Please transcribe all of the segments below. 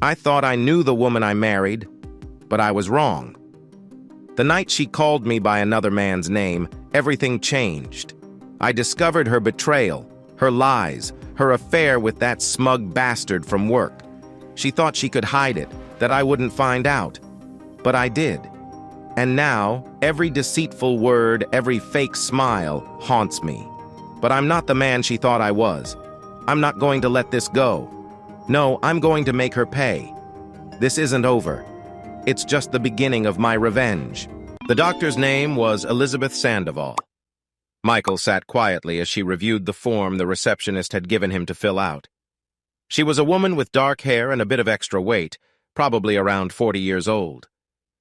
I thought I knew the woman I married, but I was wrong. The night she called me by another man's name, everything changed. I discovered her betrayal, her lies, her affair with that smug bastard from work. She thought she could hide it, that I wouldn't find out. But I did. And now, every deceitful word, every fake smile haunts me. But I'm not the man she thought I was. I'm not going to let this go. No, I'm going to make her pay. This isn't over. It's just the beginning of my revenge. The doctor's name was Elizabeth Sandoval. Michael sat quietly as she reviewed the form the receptionist had given him to fill out. She was a woman with dark hair and a bit of extra weight, probably around 40 years old.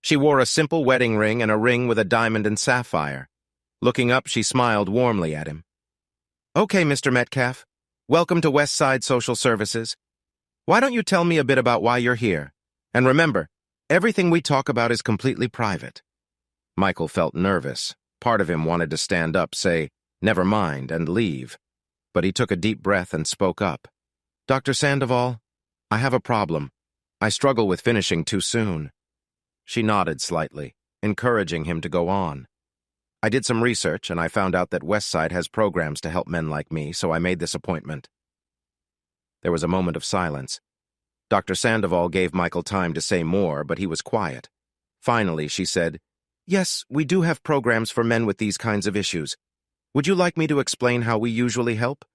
She wore a simple wedding ring and a ring with a diamond and sapphire. Looking up, she smiled warmly at him. "Okay, Mr. Metcalf. Welcome to West Side Social Services. Why don't you tell me a bit about why you're here? And remember, everything we talk about is completely private." Michael felt nervous. Part of him wanted to stand up, say, "Never mind," and leave. But he took a deep breath and spoke up. "Dr. Sandoval, I have a problem. I struggle with finishing too soon." She nodded slightly, encouraging him to go on. "I did some research, and I found out that Westside has programs to help men like me, so I made this appointment." There was a moment of silence. Dr. Sandoval gave Michael time to say more, but he was quiet. Finally, she said, "Yes, we do have programs for men with these kinds of issues. Would you like me to explain how we usually help?"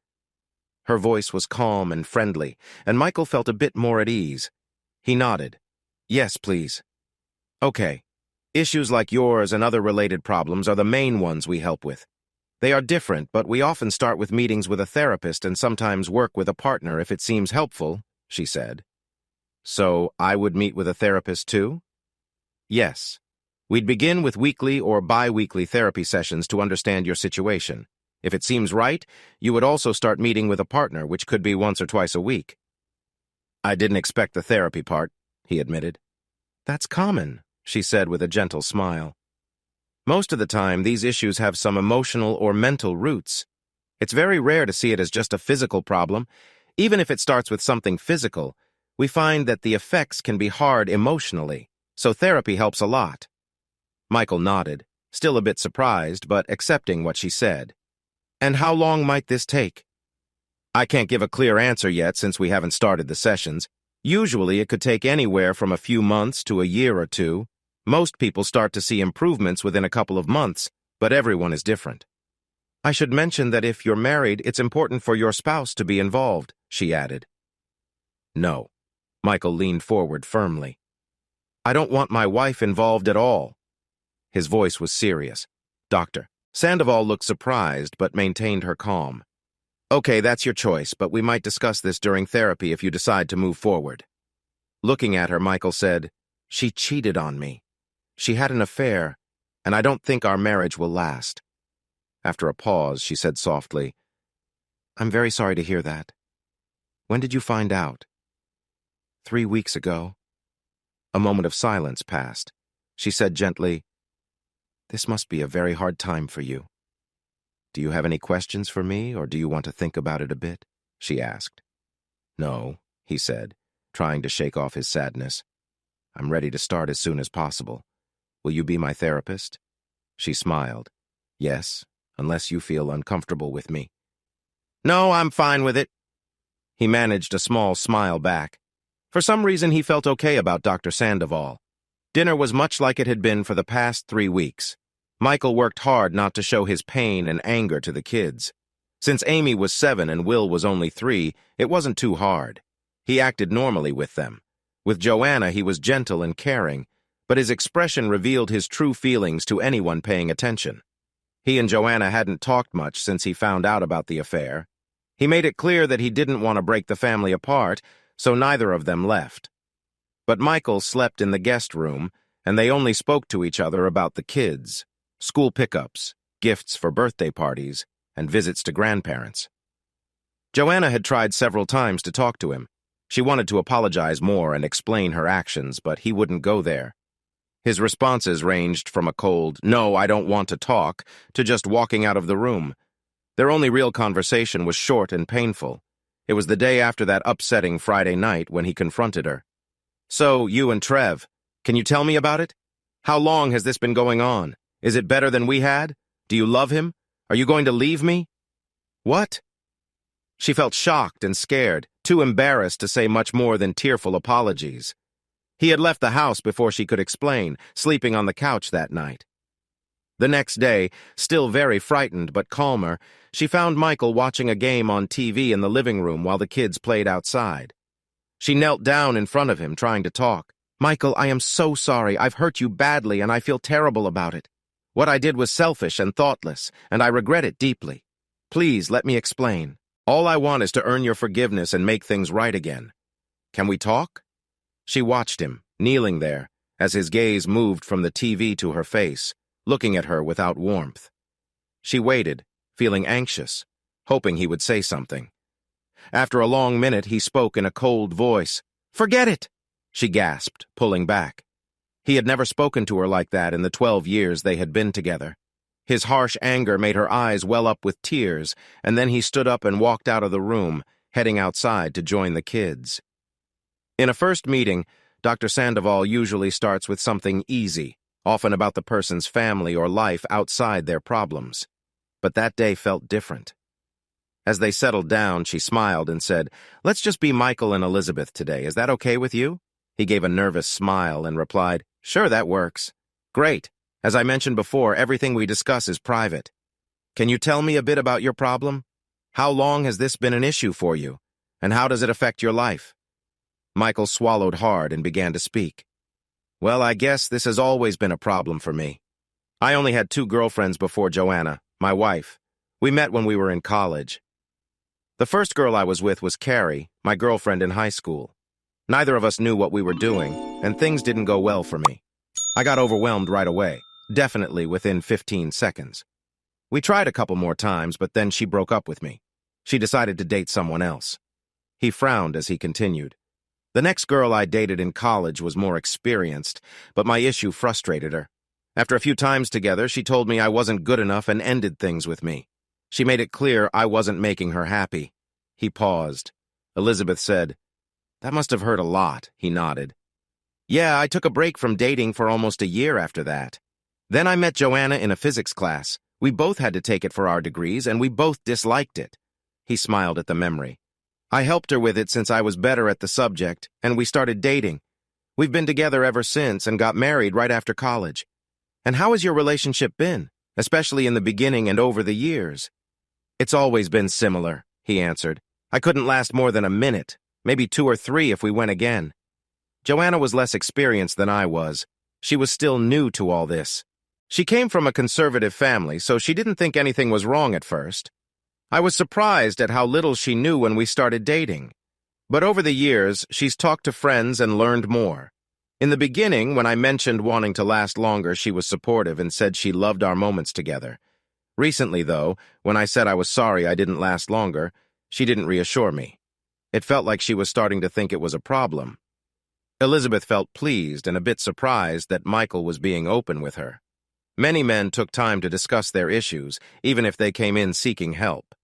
Her voice was calm and friendly, and Michael felt a bit more at ease. He nodded. "Yes, please." "Okay. Issues like yours and other related problems are the main ones we help with. They are different, but we often start with meetings with a therapist and sometimes work with a partner if it seems helpful," she said. "So I would meet with a therapist too?" "Yes. We'd begin with weekly or bi-weekly therapy sessions to understand your situation. If it seems right, you would also start meeting with a partner, which could be once or twice a week." "I didn't expect the therapy part," he admitted. "That's common," she said with a gentle smile. "Most of the time, these issues have some emotional or mental roots. It's very rare to see it as just a physical problem. Even if it starts with something physical, we find that the effects can be hard emotionally, so therapy helps a lot." Michael nodded, still a bit surprised, but accepting what she said. "And how long might this take?" "I can't give a clear answer yet since we haven't started the sessions. Usually it could take anywhere from a few months to a year or two. Most people start to see improvements within a couple of months, but everyone is different." "I should mention that if you're married, it's important for your spouse to be involved," she added. "No." Michael leaned forward firmly. "I don't want my wife involved at all." His voice was serious. "Dr. Sandoval looked surprised, but maintained her calm. "Okay, that's your choice, but we might discuss this during therapy if you decide to move forward." Looking at her, Michael said, "She cheated on me. She had an affair, and I don't think our marriage will last." After a pause, she said softly, "I'm very sorry to hear that. When did you find out?" 3 weeks ago." A moment of silence passed. She said gently, "This must be a very hard time for you. Do you have any questions for me, or do you want to think about it a bit?" she asked. "No," he said, trying to shake off his sadness. "I'm ready to start as soon as possible. Will you be my therapist?" She smiled. "Yes, unless you feel uncomfortable with me." "No, I'm fine with it." He managed a small smile back. For some reason, he felt okay about Dr. Sandoval. Dinner was much like it had been for the past 3 weeks. Michael worked hard not to show his pain and anger to the kids. Since Amy was 7 and Will was only 3, it wasn't too hard. He acted normally with them. With Joanna, he was gentle and caring, but his expression revealed his true feelings to anyone paying attention. He and Joanna hadn't talked much since he found out about the affair. He made it clear that he didn't want to break the family apart, so neither of them left. But Michael slept in the guest room, and they only spoke to each other about the kids, school pickups, gifts for birthday parties, and visits to grandparents. Joanna had tried several times to talk to him. She wanted to apologize more and explain her actions, but he wouldn't go there. His responses ranged from a cold, "No, I don't want to talk," to just walking out of the room. Their only real conversation was short and painful. It was the day after that upsetting Friday night when he confronted her. So, you and Trev, can you tell me about it? How long has this been going on? Is it better than we had? Do you love him? Are you going to leave me? What? She felt shocked and scared, too embarrassed to say much more than tearful apologies. He had left the house before she could explain, sleeping on the couch that night. The next day, still very frightened but calmer, she found Michael watching a game on TV in the living room while the kids played outside. She knelt down in front of him, trying to talk. "Michael, I am so sorry. I've hurt you badly, and I feel terrible about it. What I did was selfish and thoughtless, and I regret it deeply. Please, let me explain. All I want is to earn your forgiveness and make things right again. Can we talk?" She watched him, kneeling there, as his gaze moved from the TV to her face, looking at her without warmth. She waited, feeling anxious, hoping he would say something. After a long minute, he spoke in a cold voice. "Forget it!" she gasped, pulling back. He had never spoken to her like that in the 12 years they had been together. His harsh anger made her eyes well up with tears, and then he stood up and walked out of the room, heading outside to join the kids. In a first meeting, Dr. Sandoval usually starts with something easy, often about the person's family or life outside their problems. But that day felt different. As they settled down, she smiled and said, "Let's just be Michael and Elizabeth today. Is that okay with you?" He gave a nervous smile and replied, "Sure, that works." "Great. As I mentioned before, everything we discuss is private. Can you tell me a bit about your problem? How long has this been an issue for you? And how does it affect your life?" Michael swallowed hard and began to speak. "Well, I guess this has always been a problem for me. I only had 2 girlfriends before Joanna, my wife. We met when we were in college. The first girl I was with was Carrie, my girlfriend in high school. Neither of us knew what we were doing, and things didn't go well for me. I got overwhelmed right away, definitely within 15 seconds. We tried a couple more times, but then she broke up with me. She decided to date someone else." He frowned as he continued. "The next girl I dated in college was more experienced, but my issue frustrated her. After a few times together, she told me I wasn't good enough and ended things with me. She made it clear I wasn't making her happy." He paused. Elizabeth said, "That must have hurt a lot." He nodded. "Yeah, I took a break from dating for almost a year after that. Then I met Joanna in a physics class. We both had to take it for our degrees, and we both disliked it." He smiled at the memory. "I helped her with it since I was better at the subject, and we started dating. We've been together ever since and got married right after college. And how has your relationship been, especially in the beginning and over the years?" "It's always been similar," he answered. "I couldn't last more than a minute, maybe 2 or 3 if we went again. Joanna was less experienced than I was. She was still new to all this. She came from a conservative family, so she didn't think anything was wrong at first. I was surprised at how little she knew when we started dating. But over the years, she's talked to friends and learned more. In the beginning, when I mentioned wanting to last longer, she was supportive and said she loved our moments together. Recently, though, when I said I was sorry I didn't last longer, she didn't reassure me. It felt like she was starting to think it was a problem." Elizabeth felt pleased and a bit surprised that Michael was being open with her. Many men took time to discuss their issues, even if they came in seeking help.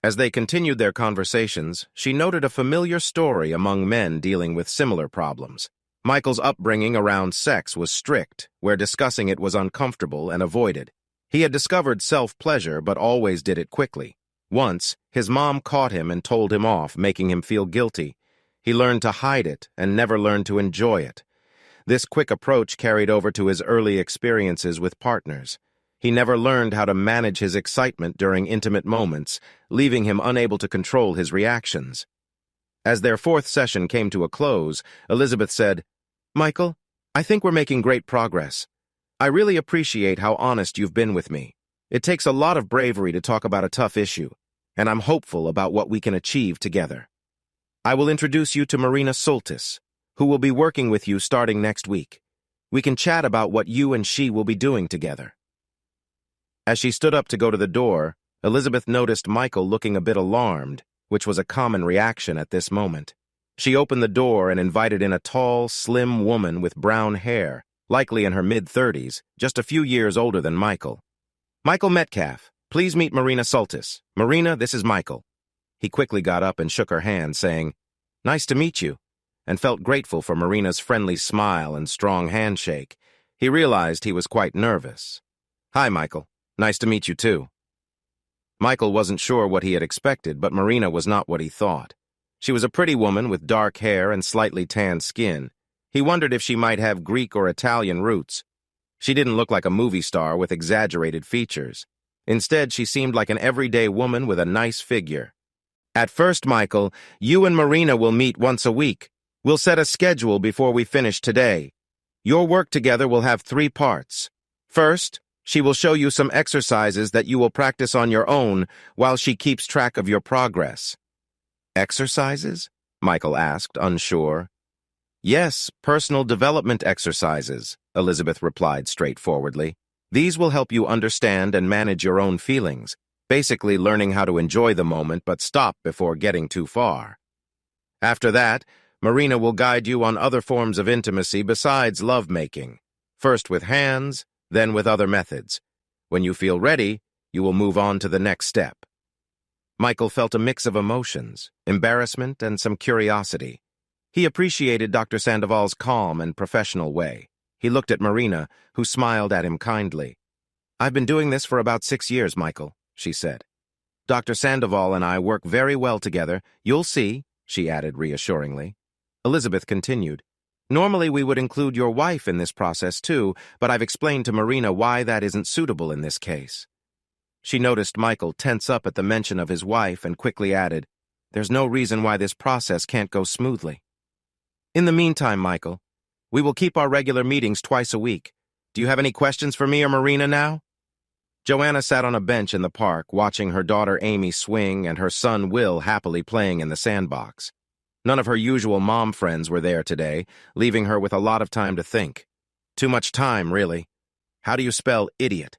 As they continued their conversations, she noted a familiar story among men dealing with similar problems. Michael's upbringing around sex was strict, where discussing it was uncomfortable and avoided. He had discovered self-pleasure but always did it quickly. Once, his mom caught him and told him off, making him feel guilty. He learned to hide it and never learned to enjoy it. This quick approach carried over to his early experiences with partners. He never learned how to manage his excitement during intimate moments, leaving him unable to control his reactions. As their 4th session came to a close, Elizabeth said, "Michael, I think we're making great progress. I really appreciate how honest you've been with me. It takes a lot of bravery to talk about a tough issue, and I'm hopeful about what we can achieve together. I will introduce you to Marina, who will be working with you starting next week. We can chat about what you and she will be doing together." As she stood up to go to the door, Elizabeth noticed Michael looking a bit alarmed, which was a common reaction at this moment. She opened the door and invited in a tall, slim woman with brown hair, likely in her mid-30s, just a few years older than Michael. "Michael Metcalf, please meet Marina Soltis. Marina, this is Michael." He quickly got up and shook her hand, saying, "Nice to meet you." and felt grateful for Marina's friendly smile and strong handshake. He realized he was quite nervous. "Hi, Michael. Nice to meet you, too." Michael wasn't sure what he had expected, but Marina was not what he thought. She was a pretty woman with dark hair and slightly tanned skin. He wondered if she might have Greek or Italian roots. She didn't look like a movie star with exaggerated features. Instead, she seemed like an everyday woman with a nice figure. "At first, Michael, you and Marina will meet once a week. We'll set a schedule before we finish today. Your work together will have 3 parts. First, she will show you some exercises that you will practice on your own while she keeps track of your progress." "Exercises?" Michael asked, unsure. "Yes, personal development exercises," Elizabeth replied straightforwardly. "These will help you understand and manage your own feelings, basically learning how to enjoy the moment but stop before getting too far. After that, Marina will guide you on other forms of intimacy besides lovemaking, first with hands, then with other methods. When you feel ready, you will move on to the next step." Michael felt a mix of emotions, embarrassment, and some curiosity. He appreciated Dr. Sandoval's calm and professional way. He looked at Marina, who smiled at him kindly. "I've been doing this for about 6 years, Michael," she said. "Dr. Sandoval and I work very well together. You'll see," she added reassuringly. Elizabeth continued, "Normally we would include your wife in this process too, but I've explained to Marina why that isn't suitable in this case." She noticed Michael tense up at the mention of his wife and quickly added, "There's no reason why this process can't go smoothly. In the meantime, Michael, we will keep our regular meetings twice a week. Do you have any questions for me or Marina now?" Joanna sat on a bench in the park, watching her daughter Amy swing and her son Will happily playing in the sandbox. None of her usual mom friends were there today, leaving her with a lot of time to think. Too much time, really. How do you spell idiot?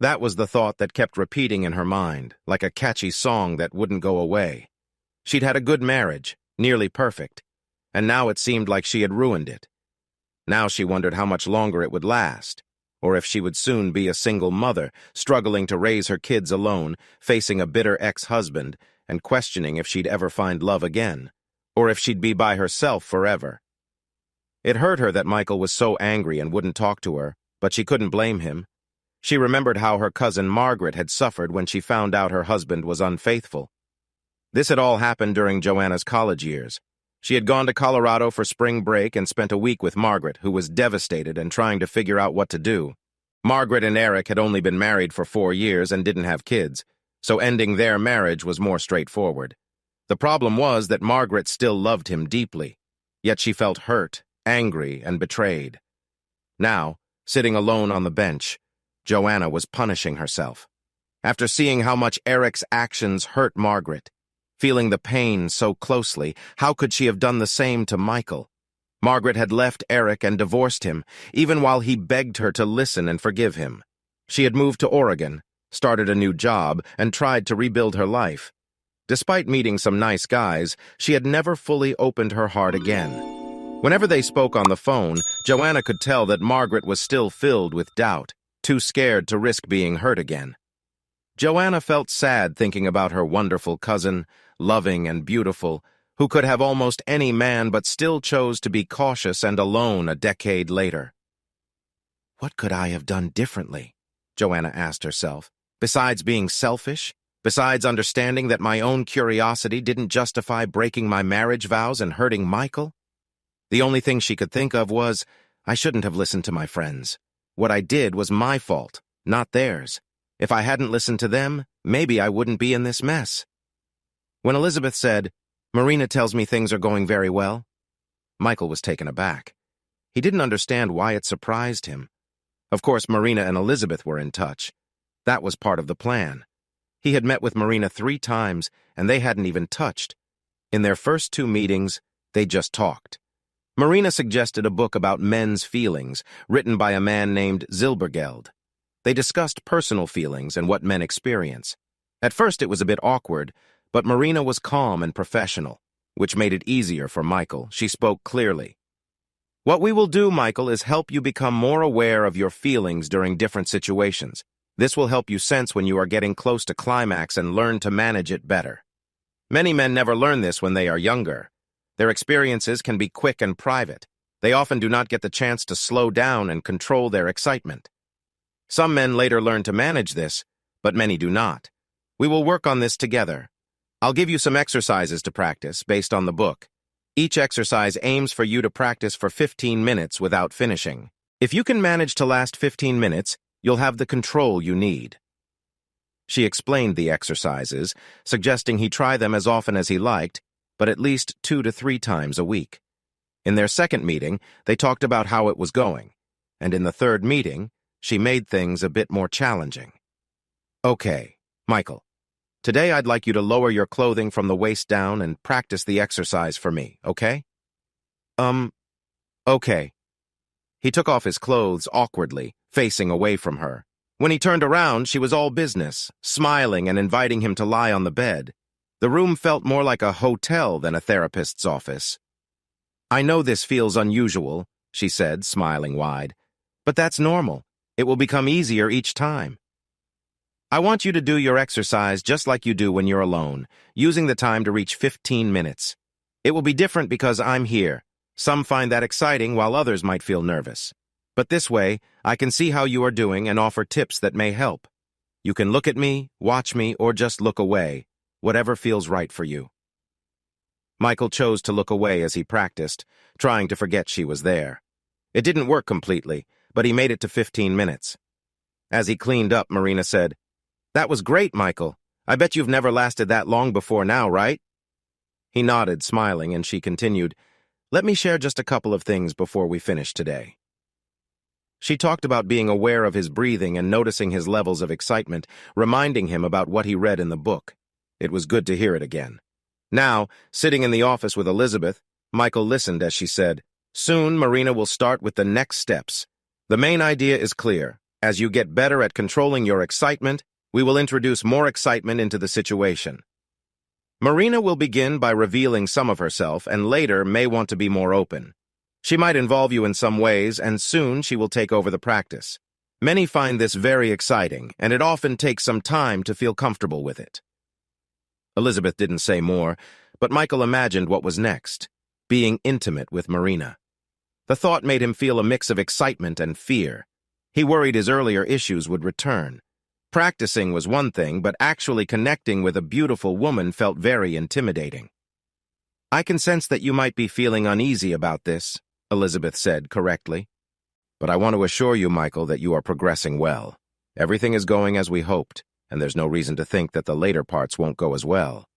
That was the thought that kept repeating in her mind, like a catchy song that wouldn't go away. She'd had a good marriage, nearly perfect, and now it seemed like she had ruined it. Now she wondered how much longer it would last, or if she would soon be a single mother, struggling to raise her kids alone, facing a bitter ex-husband, and questioning if she'd ever find love again, or if she'd be by herself forever. It hurt her that Michael was so angry and wouldn't talk to her, but she couldn't blame him. She remembered how her cousin Margaret had suffered when she found out her husband was unfaithful. This had all happened during Joanna's college years. She had gone to Colorado for spring break and spent a week with Margaret, who was devastated and trying to figure out what to do. Margaret and Eric had only been married for 4 years and didn't have kids, so ending their marriage was more straightforward. The problem was that Margaret still loved him deeply, yet she felt hurt, angry, and betrayed. Now, sitting alone on the bench, Joanna was punishing herself. After seeing how much Eric's actions hurt Margaret, feeling the pain so closely, how could she have done the same to Michael? Margaret had left Eric and divorced him, even while he begged her to listen and forgive him. She had moved to Oregon, started a new job, and tried to rebuild her life. Despite meeting some nice guys, she had never fully opened her heart again. Whenever they spoke on the phone, Joanna could tell that Margaret was still filled with doubt, too scared to risk being hurt again. Joanna felt sad thinking about her wonderful cousin, loving and beautiful, who could have almost any man but still chose to be cautious and alone a decade later. What could I have done differently? Joanna asked herself. Besides being selfish, besides understanding that my own curiosity didn't justify breaking my marriage vows and hurting Michael? The only thing she could think of was, I shouldn't have listened to my friends. What I did was my fault, not theirs. If I hadn't listened to them, maybe I wouldn't be in this mess. When Elizabeth said, "Marina tells me things are going very well," Michael was taken aback. He didn't understand why it surprised him. Of course, Marina and Elizabeth were in touch. That was part of the plan. He had met with Marina 3 times, and they hadn't even touched. In their first 2 meetings, they just talked. Marina suggested a book about men's feelings, written by a man named Zilbergeld. They discussed personal feelings and what men experience. At first, it was a bit awkward, but Marina was calm and professional, which made it easier for Michael. She spoke clearly. "What we will do, Michael, is help you become more aware of your feelings during different situations. This will help you sense when you are getting close to climax and learn to manage it better. Many men never learn this when they are younger. Their experiences can be quick and private. They often do not get the chance to slow down and control their excitement. Some men later learn to manage this, but many do not. We will work on this together. I'll give you some exercises to practice based on the book. Each exercise aims for you to practice for 15 minutes without finishing. If you can manage to last 15 minutes, you'll have the control you need. She explained the exercises, suggesting he try them as often as he liked, but at least 2 to 3 times a week. In their second meeting, they talked about how it was going, and in the third meeting, she made things a bit more challenging. Okay, Michael, today I'd like you to lower your clothing from the waist down and practice the exercise for me, okay? Okay. He took off his clothes awkwardly, facing away from her. When he turned around, she was all business, smiling and inviting him to lie on the bed. The room felt more like a hotel than a therapist's office. I know this feels unusual, she said, smiling wide, but that's normal. It will become easier each time. I want you to do your exercise just like you do when you're alone, using the time to reach 15 minutes. It will be different because I'm here. Some find that exciting while others might feel nervous. But this way, I can see how you are doing and offer tips that may help. You can look at me, watch me, or just look away, whatever feels right for you. Michael chose to look away as he practiced, trying to forget she was there. It didn't work completely, but he made it to 15 minutes. As he cleaned up, Marina said, "That was great, Michael. I bet you've never lasted that long before now, right?" He nodded, smiling, and she continued, "Let me share just a couple of things before we finish today." She talked about being aware of his breathing and noticing his levels of excitement, reminding him about what he read in the book. It was good to hear it again. Now, sitting in the office with Elizabeth, Michael listened as she said, "Soon, Marina will start with the next steps. The main idea is clear. As you get better at controlling your excitement, we will introduce more excitement into the situation. Marina will begin by revealing some of herself and later may want to be more open. She might involve you in some ways, and soon she will take over the practice. Many find this very exciting, and it often takes some time to feel comfortable with it." Elizabeth didn't say more, but Michael imagined what was next, being intimate with Marina. The thought made him feel a mix of excitement and fear. He worried his earlier issues would return. Practicing was one thing, but actually connecting with a beautiful woman felt very intimidating. "I can sense that you might be feeling uneasy about this," Elizabeth said correctly. "But I want to assure you, Michael, that you are progressing well. Everything is going as we hoped, and there's no reason to think that the later parts won't go as well.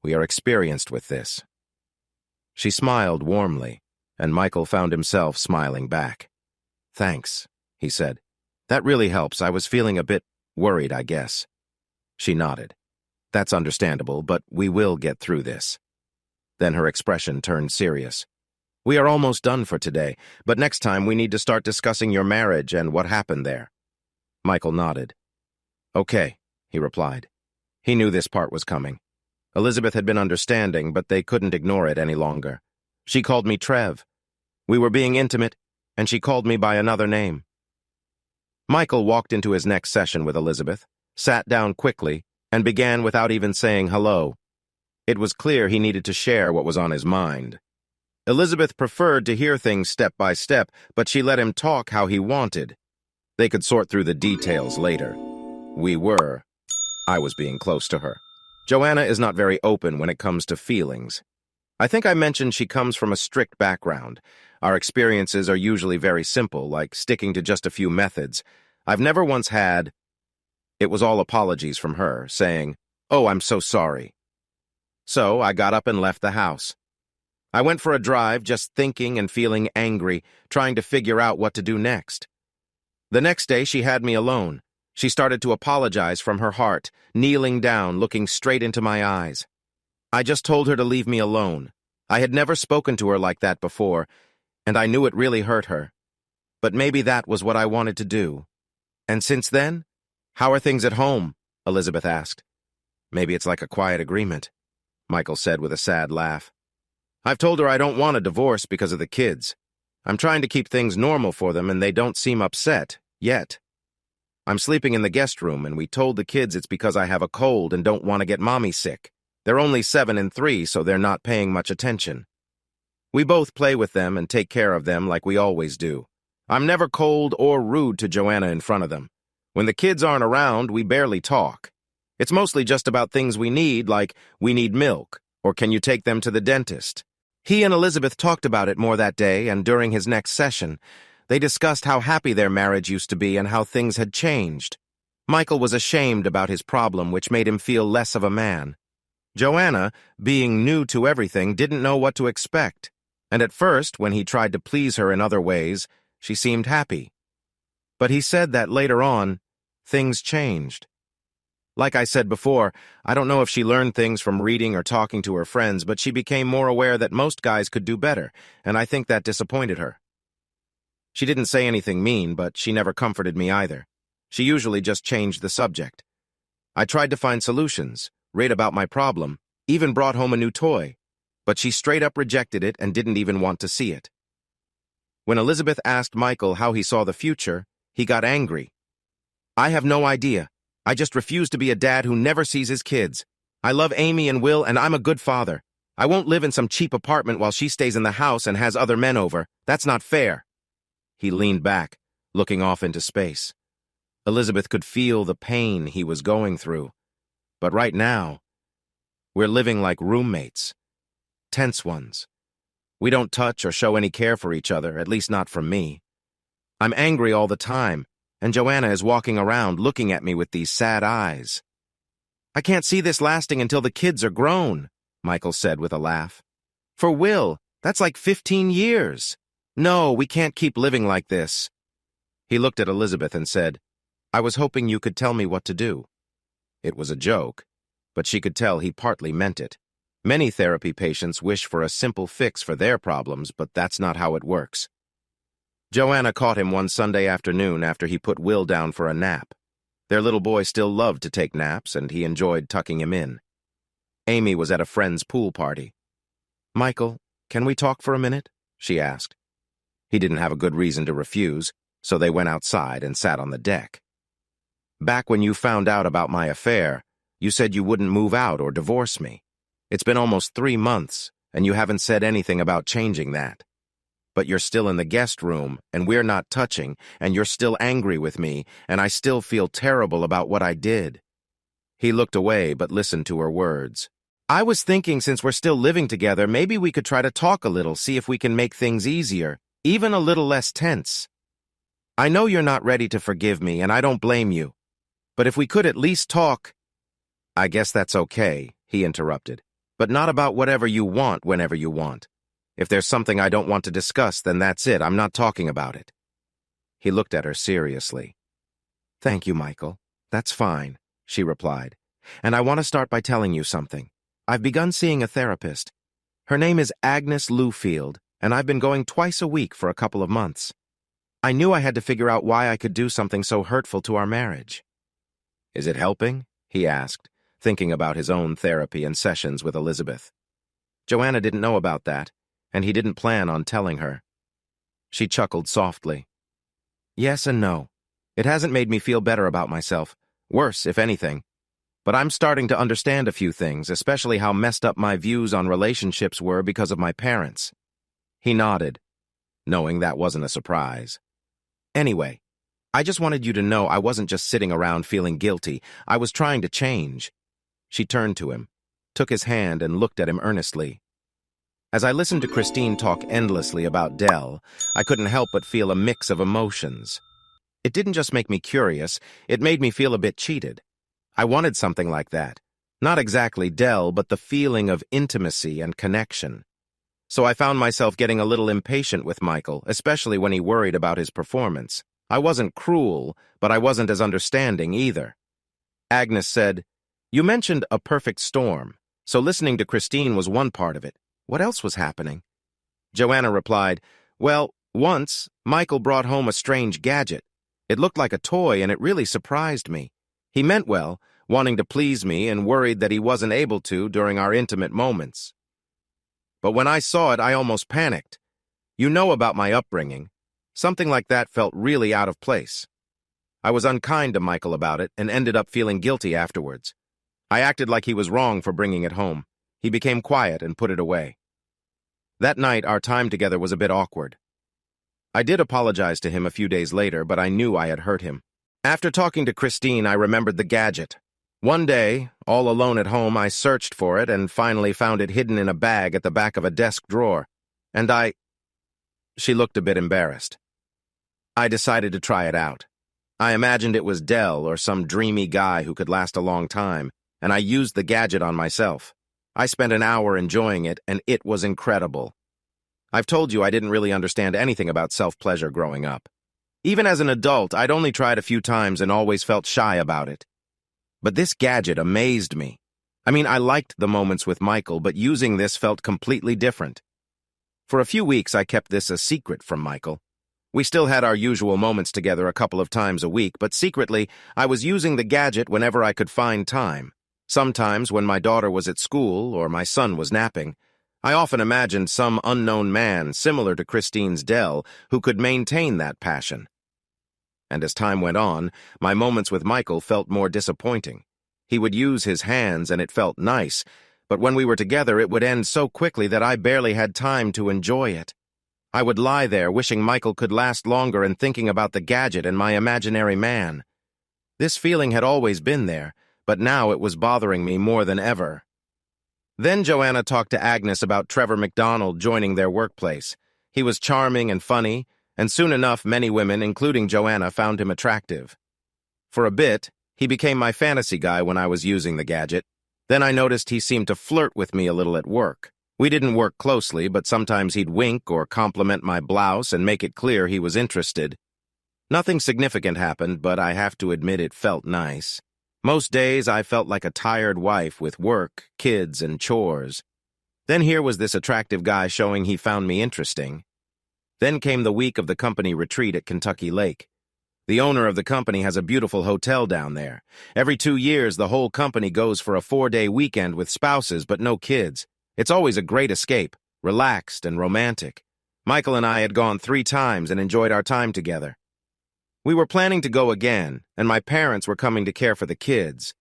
We are experienced with this." She smiled warmly, and Michael found himself smiling back. "Thanks," he said. "That really helps. I was feeling a bit worried, I guess." She nodded. "That's understandable, but we will get through this." Then her expression turned serious. "We are almost done for today, but next time we need to start discussing your marriage and what happened there." Michael nodded. "Okay," he replied. He knew this part was coming. Elizabeth had been understanding, but they couldn't ignore it any longer. She called me Trev. We were being intimate, and she called me by another name. Michael walked into his next session with Elizabeth, sat down quickly, and began without even saying hello. It was clear he needed to share what was on his mind. Elizabeth preferred to hear things step by step, but she let him talk how he wanted. They could sort through the details later. I was being close to her. Joanna is not very open when it comes to feelings. I think I mentioned she comes from a strict background. Our experiences are usually very simple, like sticking to just a few methods. I've never once had... It was all apologies from her, saying, "Oh, I'm so sorry." So I got up and left the house. I went for a drive, just thinking and feeling angry, trying to figure out what to do next. The next day, she had me alone. She started to apologize from her heart, kneeling down, looking straight into my eyes. I just told her to leave me alone. I had never spoken to her like that before, and I knew it really hurt her. But maybe that was what I wanted to do. And since then, how are things at home? Elizabeth asked. Maybe it's like a quiet agreement, Michael said with a sad laugh. I've told her I don't want a divorce because of the kids. I'm trying to keep things normal for them and they don't seem upset, yet. I'm sleeping in the guest room and we told the kids it's because I have a cold and don't want to get mommy sick. They're only 7 and 3, so they're not paying much attention. We both play with them and take care of them like we always do. I'm never cold or rude to Joanna in front of them. When the kids aren't around, we barely talk. It's mostly just about things we need, like we need milk, or can you take them to the dentist? He and Elizabeth talked about it more that day, and during his next session, they discussed how happy their marriage used to be and how things had changed. Michael was ashamed about his problem, which made him feel less of a man. Joanna, being new to everything, didn't know what to expect, and at first, when he tried to please her in other ways, she seemed happy. But he said that later on, things changed. Like I said before, I don't know if she learned things from reading or talking to her friends, but she became more aware that most guys could do better, and I think that disappointed her. She didn't say anything mean, but she never comforted me either. She usually just changed the subject. I tried to find solutions, read about my problem, even brought home a new toy, but she straight up rejected it and didn't even want to see it. When Elizabeth asked Michael how he saw the future, he got angry. I have no idea. I just refuse to be a dad who never sees his kids. I love Amy and Will, and I'm a good father. I won't live in some cheap apartment while she stays in the house and has other men over. That's not fair. He leaned back, looking off into space. Elizabeth could feel the pain he was going through. But right now, we're living like roommates. Tense ones. We don't touch or show any care for each other, at least not from me. I'm angry all the time, and Joanna is walking around looking at me with these sad eyes. I can't see this lasting until the kids are grown, Michael said with a laugh. For Will, that's like 15 years. No, we can't keep living like this. He looked at Elizabeth and said, I was hoping you could tell me what to do. It was a joke, but she could tell he partly meant it. Many therapy patients wish for a simple fix for their problems, but that's not how it works. Joanna caught him one Sunday afternoon after he put Will down for a nap. Their little boy still loved to take naps, and he enjoyed tucking him in. Amy was at a friend's pool party. Michael, can we talk for a minute? She asked. He didn't have a good reason to refuse, so they went outside and sat on the deck. Back when you found out about my affair, you said you wouldn't move out or divorce me. It's been almost 3 months, and you haven't said anything about changing that. But you're still in the guest room, and we're not touching, and you're still angry with me, and I still feel terrible about what I did. He looked away but listened to her words. I was thinking since we're still living together, maybe we could try to talk a little, see if we can make things easier, even a little less tense. I know you're not ready to forgive me, and I don't blame you. But if we could at least talk— I guess that's okay, he interrupted. But not about whatever you want whenever you want. If there's something I don't want to discuss, then that's it. I'm not talking about it. He looked at her seriously. Thank you, Michael. That's fine, she replied. And I want to start by telling you something. I've begun seeing a therapist. Her name is Agnes Lewfield, and I've been going twice a week for a couple of months. I knew I had to figure out why I could do something so hurtful to our marriage. Is it helping? He asked, thinking about his own therapy and sessions with Elizabeth. Joanna didn't know about that, and he didn't plan on telling her. She chuckled softly. Yes and no. It hasn't made me feel better about myself. Worse, if anything. But I'm starting to understand a few things, especially how messed up my views on relationships were because of my parents. He nodded, knowing that wasn't a surprise. Anyway, I just wanted you to know I wasn't just sitting around feeling guilty. I was trying to change. She turned to him, took his hand, and looked at him earnestly. As I listened to Christine talk endlessly about Dell, I couldn't help but feel a mix of emotions. It didn't just make me curious, it made me feel a bit cheated. I wanted something like that. Not exactly Dell, but the feeling of intimacy and connection. So I found myself getting a little impatient with Michael, especially when he worried about his performance. I wasn't cruel, but I wasn't as understanding either. Agnes said, You mentioned a perfect storm, so listening to Christine was one part of it. What else was happening? Joanna replied, Well, once, Michael brought home a strange gadget. It looked like a toy, and it really surprised me. He meant well, wanting to please me and worried that he wasn't able to during our intimate moments. But when I saw it, I almost panicked. You know about my upbringing. Something like that felt really out of place. I was unkind to Michael about it and ended up feeling guilty afterwards. I acted like he was wrong for bringing it home. He became quiet and put it away. That night, our time together was a bit awkward. I did apologize to him a few days later, but I knew I had hurt him. After talking to Christine, I remembered the gadget. One day, all alone at home, I searched for it and finally found it hidden in a bag at the back of a desk drawer. And She looked a bit embarrassed. I decided to try it out. I imagined it was Dell or some dreamy guy who could last a long time, and I used the gadget on myself. I spent an hour enjoying it, and it was incredible. I've told you I didn't really understand anything about self-pleasure growing up. Even as an adult, I'd only tried a few times and always felt shy about it. But this gadget amazed me. I mean, I liked the moments with Michael, but using this felt completely different. For a few weeks, I kept this a secret from Michael. We still had our usual moments together a couple of times a week, but secretly, I was using the gadget whenever I could find time. Sometimes when my daughter was at school or my son was napping, I often imagined some unknown man similar to Christine's Dell who could maintain that passion. And as time went on, my moments with Michael felt more disappointing. He would use his hands and it felt nice, but when we were together it would end so quickly that I barely had time to enjoy it. I would lie there wishing Michael could last longer and thinking about the gadget and my imaginary man. This feeling had always been there, but now it was bothering me more than ever. Then Joanna talked to Agnes about Trevor McDonald joining their workplace. He was charming and funny, and soon enough many women, including Joanna, found him attractive. For a bit, he became my fantasy guy when I was using the gadget. Then I noticed he seemed to flirt with me a little at work. We didn't work closely, but sometimes he'd wink or compliment my blouse and make it clear he was interested. Nothing significant happened, but I have to admit it felt nice. Most days I felt like a tired wife with work, kids, and chores. Then here was this attractive guy showing he found me interesting. Then came the week of the company retreat at Kentucky Lake. The owner of the company has a beautiful hotel down there. Every 2 years, the whole company goes for a 4-day weekend with spouses but no kids. It's always a great escape, relaxed and romantic. Michael and I had gone 3 times and enjoyed our time together. We were planning to go again, and my parents were coming to care for the kids.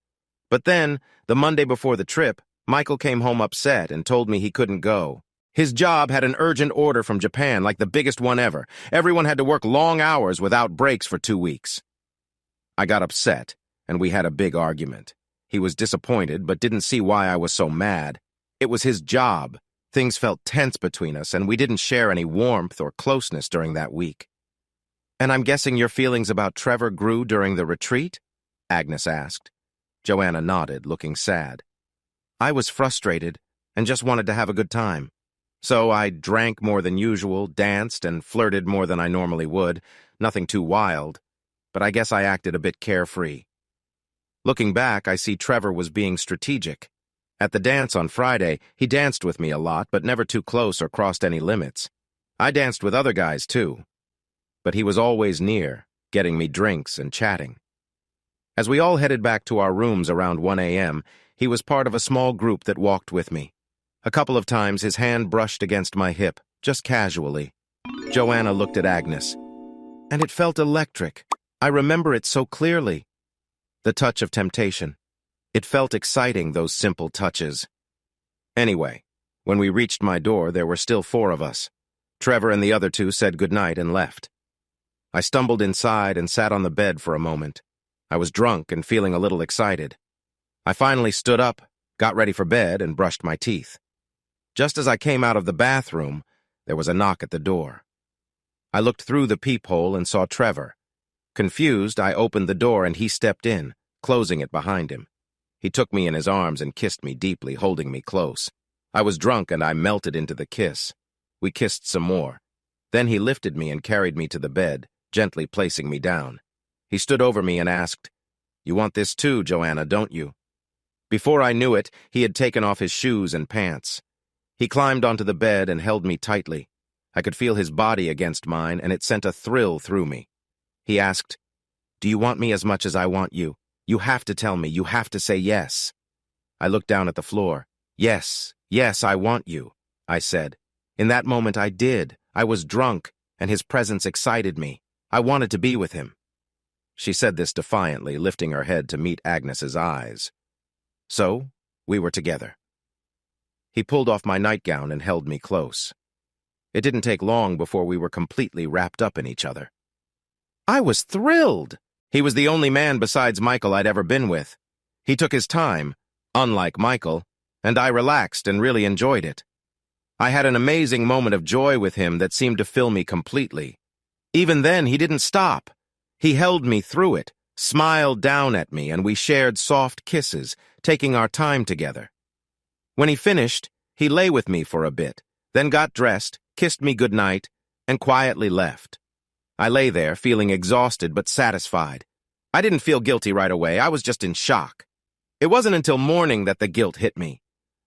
But then, the Monday before the trip, Michael came home upset and told me he couldn't go. His job had an urgent order from Japan, like the biggest one ever. Everyone had to work long hours without breaks for 2 weeks. I got upset, and we had a big argument. He was disappointed, but didn't see why I was so mad. It was his job. Things felt tense between us, and we didn't share any warmth or closeness during that week. "And I'm guessing your feelings about Trevor grew during the retreat?" Agnes asked. Joanna nodded, looking sad. I was frustrated and just wanted to have a good time. So I drank more than usual, danced, and flirted more than I normally would. Nothing too wild, but I guess I acted a bit carefree. Looking back, I see Trevor was being strategic. At the dance on Friday, he danced with me a lot, but never too close or crossed any limits. I danced with other guys, too. But he was always near, getting me drinks and chatting. As we all headed back to our rooms around 1 a.m., he was part of a small group that walked with me. A couple of times his hand brushed against my hip, just casually. Joanna looked at Agnes. And it felt electric. I remember it so clearly. The touch of temptation. It felt exciting, those simple touches. Anyway, when we reached my door, there were still 4 of us. Trevor and the other 2 said goodnight and left. I stumbled inside and sat on the bed for a moment. I was drunk and feeling a little excited. I finally stood up, got ready for bed, and brushed my teeth. Just as I came out of the bathroom, there was a knock at the door. I looked through the peephole and saw Trevor. Confused, I opened the door and he stepped in, closing it behind him. He took me in his arms and kissed me deeply, holding me close. I was drunk and I melted into the kiss. We kissed some more. Then he lifted me and carried me to the bed, gently placing me down. He stood over me and asked, "You want this too, Joanna, don't you?" Before I knew it, he had taken off his shoes and pants. He climbed onto the bed and held me tightly. I could feel his body against mine, and it sent a thrill through me. He asked, "Do you want me as much as I want you? You have to tell me. You have to say yes." I looked down at the floor. "Yes, yes, I want you," I said. In that moment, I did. I was drunk, and his presence excited me. I wanted to be with him. She said this defiantly, lifting her head to meet Agnes's eyes. So, we were together. He pulled off my nightgown and held me close. It didn't take long before we were completely wrapped up in each other. I was thrilled. He was the only man besides Michael I'd ever been with. He took his time, unlike Michael, and I relaxed and really enjoyed it. I had an amazing moment of joy with him that seemed to fill me completely. Even then, he didn't stop. He held me through it, smiled down at me, and we shared soft kisses, taking our time together. When he finished, he lay with me for a bit, then got dressed, kissed me goodnight, and quietly left. I lay there, feeling exhausted but satisfied. I didn't feel guilty right away. I was just in shock. It wasn't until morning that the guilt hit me.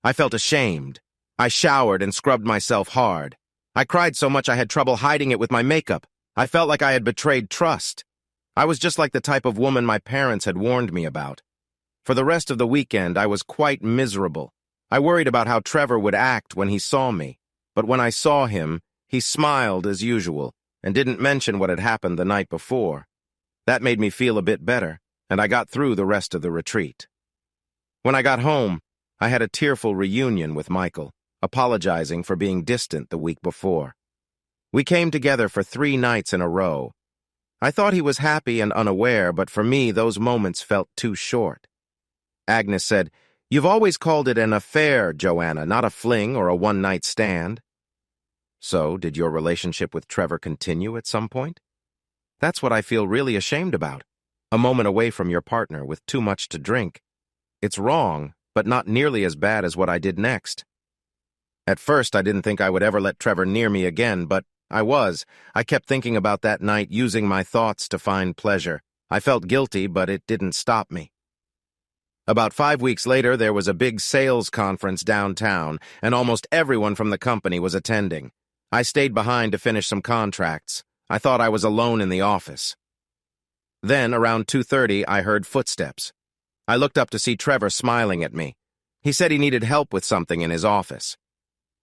I felt ashamed. I showered and scrubbed myself hard. I cried so much I had trouble hiding it with my makeup. I felt like I had betrayed trust. I was just like the type of woman my parents had warned me about. For the rest of the weekend, I was quite miserable. I worried about how Trevor would act when he saw me. But when I saw him, he smiled as usual and didn't mention what had happened the night before. That made me feel a bit better, and I got through the rest of the retreat. When I got home, I had a tearful reunion with Michael, apologizing for being distant the week before. We came together for 3 nights in a row. I thought he was happy and unaware, but for me, those moments felt too short. Agnes said, "You've always called it an affair, Joanna, not a fling or a one-night stand." So, did your relationship with Trevor continue at some point? That's what I feel really ashamed about. A moment away from your partner with too much to drink. It's wrong, but not nearly as bad as what I did next. At first, I didn't think I would ever let Trevor near me again, but I was. I kept thinking about that night, using my thoughts to find pleasure. I felt guilty, but it didn't stop me. About 5 weeks later, there was a big sales conference downtown, and almost everyone from the company was attending. I stayed behind to finish some contracts. I thought I was alone in the office. Then, around 2:30, I heard footsteps. I looked up to see Trevor smiling at me. He said he needed help with something in his office.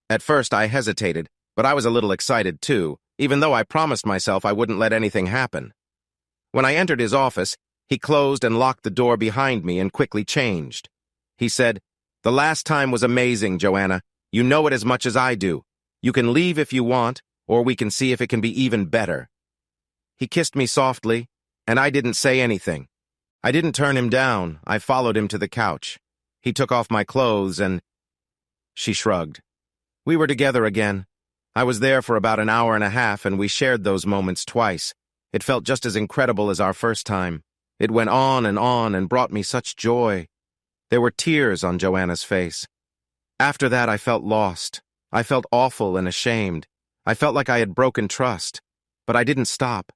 At first, I hesitated, but I was a little excited too, even though I promised myself I wouldn't let anything happen. When I entered his office, he closed and locked the door behind me and quickly changed. He said, "The last time was amazing, Joanna. You know it as much as I do. You can leave if you want, or we can see if it can be even better." He kissed me softly, and I didn't say anything. I didn't turn him down. I followed him to the couch. He took off my clothes and... She shrugged. We were together again. I was there for about an hour and a half, and we shared those moments twice. It felt just as incredible as our first time. It went on and brought me such joy. There were tears on Joanna's face. After that, I felt lost. I felt awful and ashamed. I felt like I had broken trust. But I didn't stop.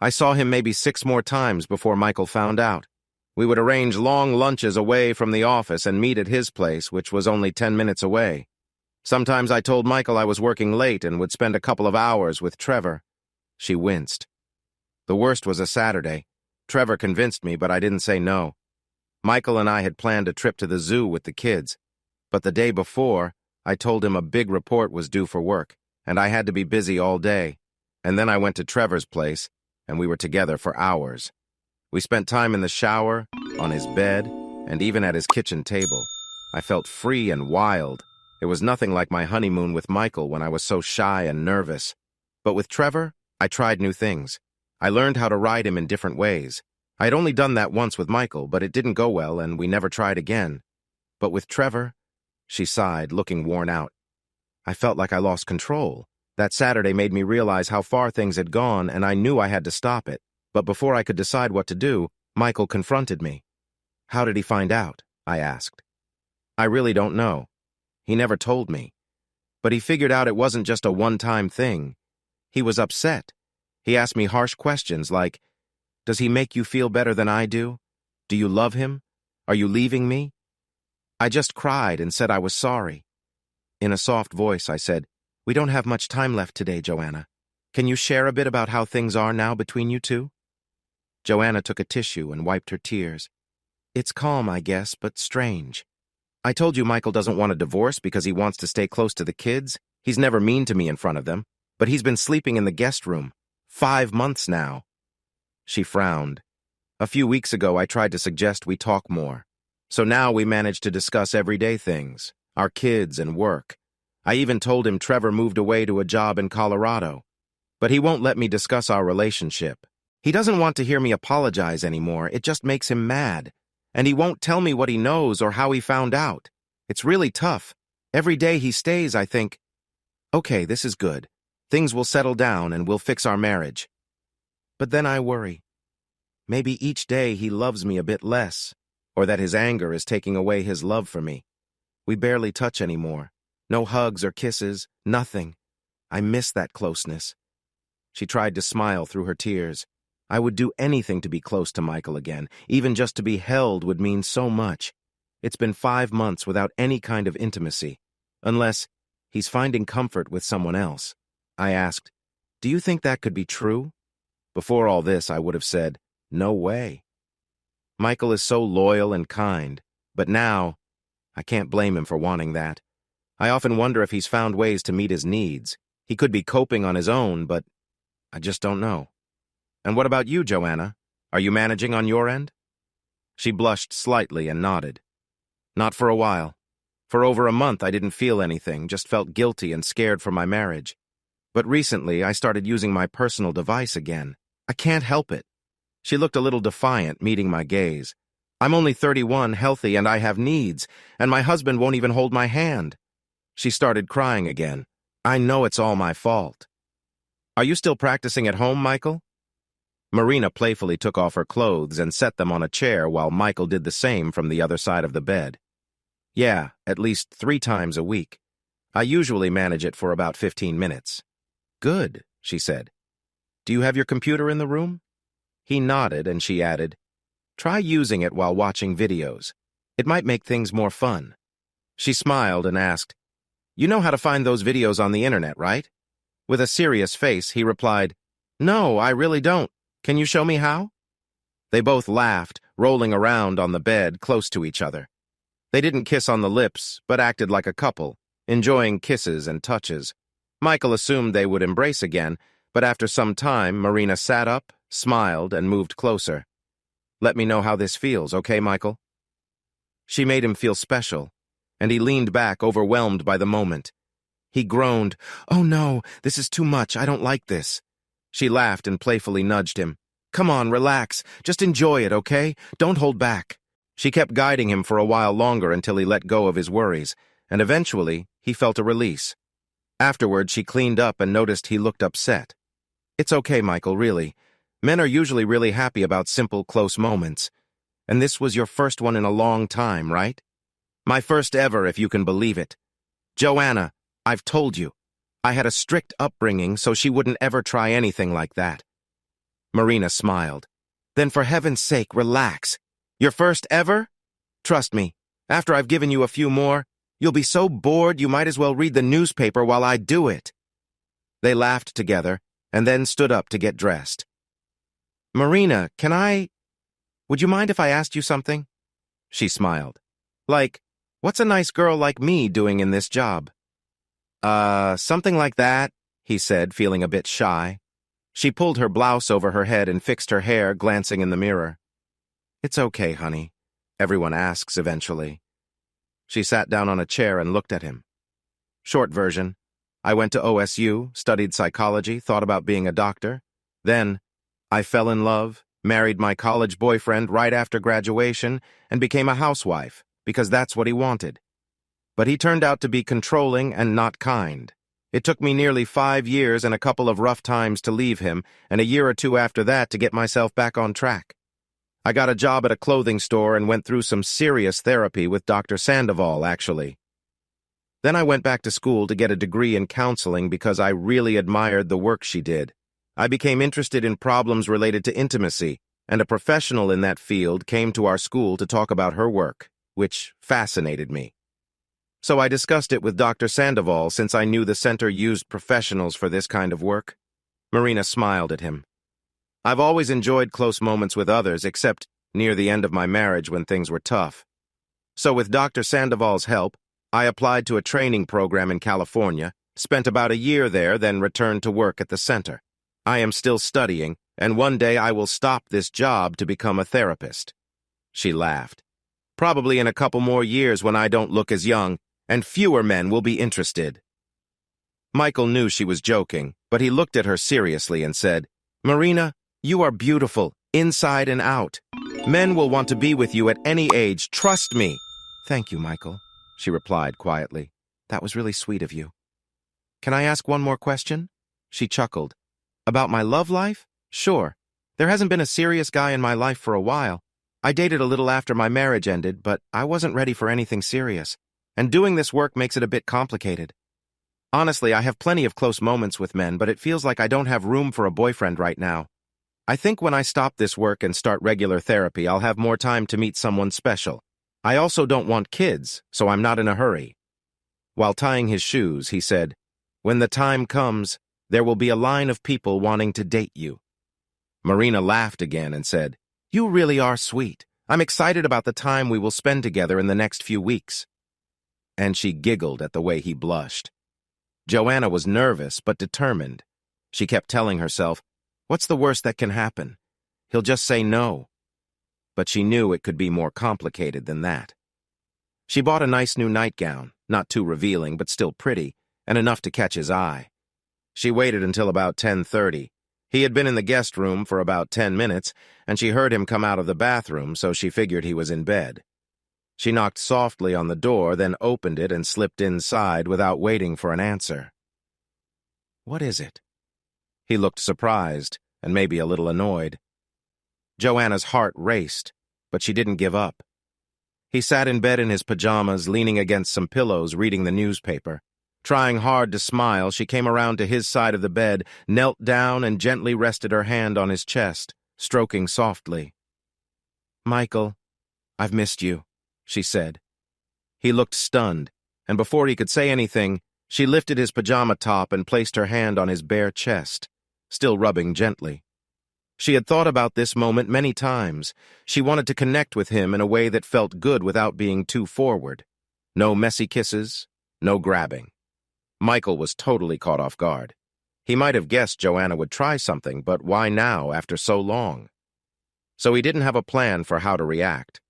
I saw him maybe 6 more times before Michael found out. We would arrange long lunches away from the office and meet at his place, which was only 10 minutes away. Sometimes I told Michael I was working late and would spend a couple of hours with Trevor. She winced. The worst was a Saturday. Trevor convinced me, but I didn't say no. Michael and I had planned a trip to the zoo with the kids. But the day before, I told him a big report was due for work, and I had to be busy all day. And then I went to Trevor's place, and we were together for hours. We spent time in the shower, on his bed, and even at his kitchen table. I felt free and wild. It was nothing like my honeymoon with Michael when I was so shy and nervous. But with Trevor, I tried new things. I learned how to ride him in different ways. I had only done that once with Michael, but it didn't go well, and we never tried again. But with Trevor, she sighed, looking worn out. I felt like I lost control. That Saturday made me realize how far things had gone, and I knew I had to stop it. But before I could decide what to do, Michael confronted me. "How did he find out?" I asked. "I really don't know. He never told me. But he figured out it wasn't just a one-time thing. He was upset. He asked me harsh questions like, 'Does he make you feel better than I do? Do you love him? Are you leaving me?' I just cried and said I was sorry. In a soft voice, I said, 'We don't have much time left today, Joanna. Can you share a bit about how things are now between you two?' Joanna took a tissue and wiped her tears. 'It's calm, I guess, but strange. I told you Michael doesn't want a divorce because he wants to stay close to the kids. He's never mean to me in front of them, but he's been sleeping in the guest room. 5 months now.' She frowned. 'A few weeks ago, I tried to suggest we talk more. So now we manage to discuss everyday things, our kids and work. I even told him Trevor moved away to a job in Colorado. But he won't let me discuss our relationship. He doesn't want to hear me apologize anymore. It just makes him mad. And he won't tell me what he knows or how he found out. It's really tough. Every day he stays, I think, okay, this is good. Things will settle down and we'll fix our marriage. But then I worry. Maybe each day he loves me a bit less, or that his anger is taking away his love for me. We barely touch anymore. No hugs or kisses, nothing. I miss that closeness. She tried to smile through her tears. I would do anything to be close to Michael again. Even just to be held would mean so much. It's been 5 months without any kind of intimacy. Unless he's finding comfort with someone else. I asked, do you think that could be true? Before all this, I would have said, no way. Michael is so loyal and kind, but now, I can't blame him for wanting that. I often wonder if he's found ways to meet his needs. He could be coping on his own, but I just don't know. And what about you, Joanna? Are you managing on your end? She blushed slightly and nodded. Not for a while. For over a month, I didn't feel anything, just felt guilty and scared for my marriage. But recently, I started using my personal device again. I can't help it. She looked a little defiant, meeting my gaze. I'm only 31, healthy, and I have needs, and my husband won't even hold my hand. She started crying again. I know it's all my fault. Are you still practicing at home, Michael? Marina playfully took off her clothes and set them on a chair while Michael did the same from the other side of the bed. Yeah, at least 3 times a week. I usually manage it for about 15 minutes. Good, she said. Do you have your computer in the room? He nodded and she added, try using it while watching videos. It might make things more fun. She smiled and asked, you know how to find those videos on the internet, right? With a serious face, he replied, no, I really don't. Can you show me how? They both laughed, rolling around on the bed close to each other. They didn't kiss on the lips, but acted like a couple, enjoying kisses and touches. Michael assumed they would embrace again, but after some time, Marina sat up, smiled, and moved closer. Let me know how this feels, okay, Michael? She made him feel special, and he leaned back, overwhelmed by the moment. He groaned, oh no, this is too much, I don't like this. She laughed and playfully nudged him. Come on, relax, just enjoy it, okay? Don't hold back. She kept guiding him for a while longer until he let go of his worries, and eventually, he felt a release. Afterward, she cleaned up and noticed he looked upset. It's okay, Michael, really. Men are usually really happy about simple, close moments. And this was your first one in a long time, right? My first ever, if you can believe it. Joanna, I've told you. I had a strict upbringing, so she wouldn't ever try anything like that. Marina smiled. Then for heaven's sake, relax. Your first ever? Trust me, after I've given you a few more, you'll be so bored you might as well read the newspaper while I do it. They laughed together, and then stood up to get dressed. Marina, would you mind if I asked you something? She smiled. Like, what's a nice girl like me doing in this job? Something like that, he said, feeling a bit shy. She pulled her blouse over her head and fixed her hair, glancing in the mirror. It's okay, honey. Everyone asks eventually. She sat down on a chair and looked at him. Short version. I went to OSU, studied psychology, thought about being a doctor. Then, I fell in love, married my college boyfriend right after graduation, and became a housewife, because that's what he wanted. But he turned out to be controlling and not kind. It took me nearly 5 years and a couple of rough times to leave him, and a year or two after that to get myself back on track. I got a job at a clothing store and went through some serious therapy with Dr. Sandoval, actually. Then I went back to school to get a degree in counseling because I really admired the work she did. I became interested in problems related to intimacy, and a professional in that field came to our school to talk about her work, which fascinated me. So I discussed it with Dr. Sandoval since I knew the center used professionals for this kind of work. Marina smiled at him. I've always enjoyed close moments with others, except near the end of my marriage when things were tough. So with Dr. Sandoval's help, I applied to a training program in California, spent about a year there, then returned to work at the center. I am still studying, and one day I will stop this job to become a therapist. She laughed. Probably in a couple more years when I don't look as young, and fewer men will be interested. Michael knew she was joking, but he looked at her seriously and said, "Marina, you are beautiful, inside and out. Men will want to be with you at any age, trust me." "Thank you, Michael," she replied quietly. "That was really sweet of you." "Can I ask one more question?" She chuckled. "About my love life? Sure. There hasn't been a serious guy in my life for a while. I dated a little after my marriage ended, but I wasn't ready for anything serious. And doing this work makes it a bit complicated. Honestly, I have plenty of close moments with men, but it feels like I don't have room for a boyfriend right now. I think when I stop this work and start regular therapy, I'll have more time to meet someone special. I also don't want kids, so I'm not in a hurry." While tying his shoes, he said, "When the time comes, there will be a line of people wanting to date you." Marina laughed again and said, "You really are sweet. I'm excited about the time we will spend together in the next few weeks." And she giggled at the way he blushed. Joanna was nervous but determined. She kept telling herself, "What's the worst that can happen? He'll just say no." But she knew it could be more complicated than that. She bought a nice new nightgown, not too revealing but still pretty, and enough to catch his eye. She waited until about 10:30. He had been in the guest room for about 10 minutes, and she heard him come out of the bathroom, so she figured he was in bed. She knocked softly on the door, then opened it and slipped inside without waiting for an answer. "What is it?" He looked surprised and maybe a little annoyed. Joanna's heart raced, but she didn't give up. He sat in bed in his pajamas, leaning against some pillows, reading the newspaper. Trying hard to smile, she came around to his side of the bed, knelt down and gently rested her hand on his chest, stroking softly. "Michael, I've missed you," she said. He looked stunned, and before he could say anything, she lifted his pajama top and placed her hand on his bare chest, still rubbing gently. She had thought about this moment many times. She wanted to connect with him in a way that felt good without being too forward. No messy kisses, no grabbing. Michael was totally caught off guard. He might have guessed Joanna would try something, but why now after so long? So he didn't have a plan for how to react,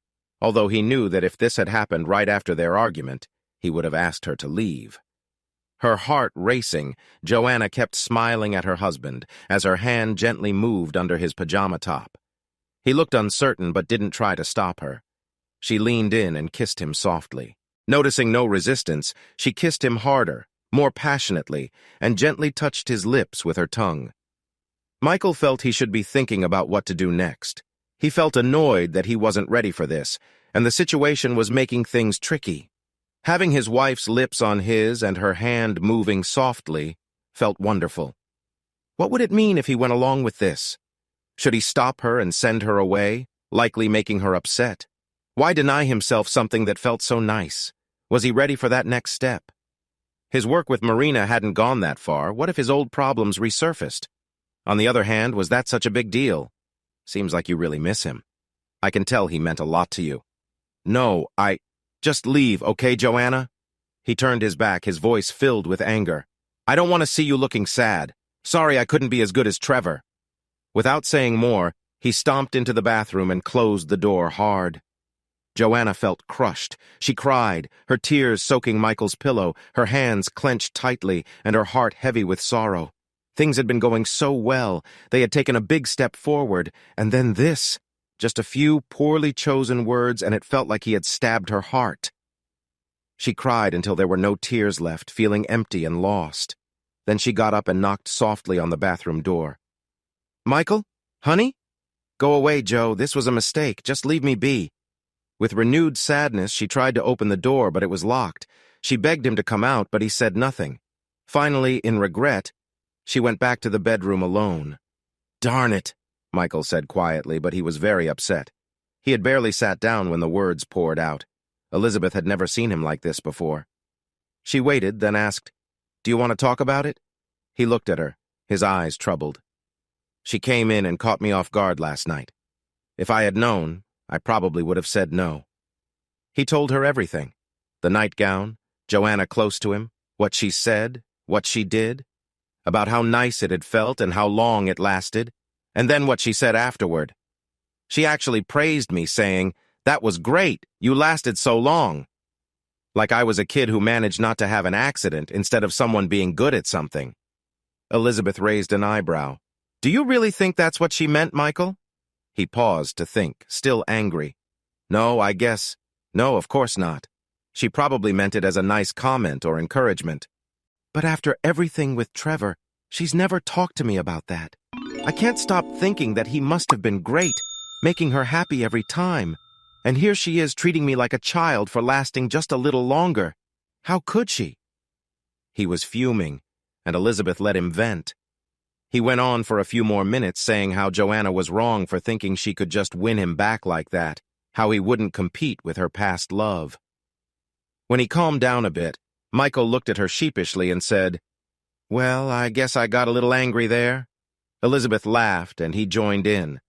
although he knew that if this had happened right after their argument, he would have asked her to leave. Her heart racing, Joanna kept smiling at her husband as her hand gently moved under his pajama top. He looked uncertain but didn't try to stop her. She leaned in and kissed him softly. Noticing no resistance, she kissed him harder, more passionately, and gently touched his lips with her tongue. Michael felt he should be thinking about what to do next. He felt annoyed that he wasn't ready for this, and the situation was making things tricky. Having his wife's lips on his and her hand moving softly felt wonderful. What would it mean if he went along with this? Should he stop her and send her away, likely making her upset? Why deny himself something that felt so nice? Was he ready for that next step? His work with Marina hadn't gone that far. What if his old problems resurfaced? On the other hand, was that such a big deal? Seems like you really miss him. I can tell he meant a lot to you. No, Just leave, okay, Joanna? He turned his back, his voice filled with anger. I don't want to see you looking sad. Sorry I couldn't be as good as Trevor. Without saying more, he stomped into the bathroom and closed the door hard. Joanna felt crushed. She cried, her tears soaking Michael's pillow, her hands clenched tightly, and her heart heavy with sorrow. Things had been going so well. They had taken a big step forward, and then this. Just a few poorly chosen words, and it felt like he had stabbed her heart. She cried until there were no tears left, feeling empty and lost. Then she got up and knocked softly on the bathroom door. "Michael? Honey?" "Go away, Joe. This was a mistake. Just leave me be." With renewed sadness, she tried to open the door, but it was locked. She begged him to come out, but he said nothing. Finally, in regret, she went back to the bedroom alone. "Darn it," Michael said quietly, but he was very upset. He had barely sat down when the words poured out. Elizabeth had never seen him like this before. She waited, then asked, "Do you want to talk about it?" He looked at her, his eyes troubled. "She came in and caught me off guard last night. If I had known, I probably would have said no." He told her everything. The nightgown, Joanna close to him, what she said, what she did, about how nice it had felt and how long it lasted, and then what she said afterward. She actually praised me, saying, "That was great, you lasted so long." like I was a kid who managed not to have an accident instead of someone being good at something. Elizabeth raised an eyebrow. Do you really think that's what she meant, Michael? He paused to think, still angry. No, I guess. No, of course not. She probably meant it as a nice comment or encouragement. But after everything with Trevor, she's never talked to me about that. I can't stop thinking that he must have been great, making her happy every time. And here she is treating me like a child for lasting just a little longer. How could she? He was fuming, and Elizabeth let him vent. He went on for a few more minutes saying how Joanna was wrong for thinking she could just win him back like that, how he wouldn't compete with her past love. When he calmed down a bit, Michael looked at her sheepishly and said, Well, I guess I got a little angry there. Elizabeth laughed, and he joined in.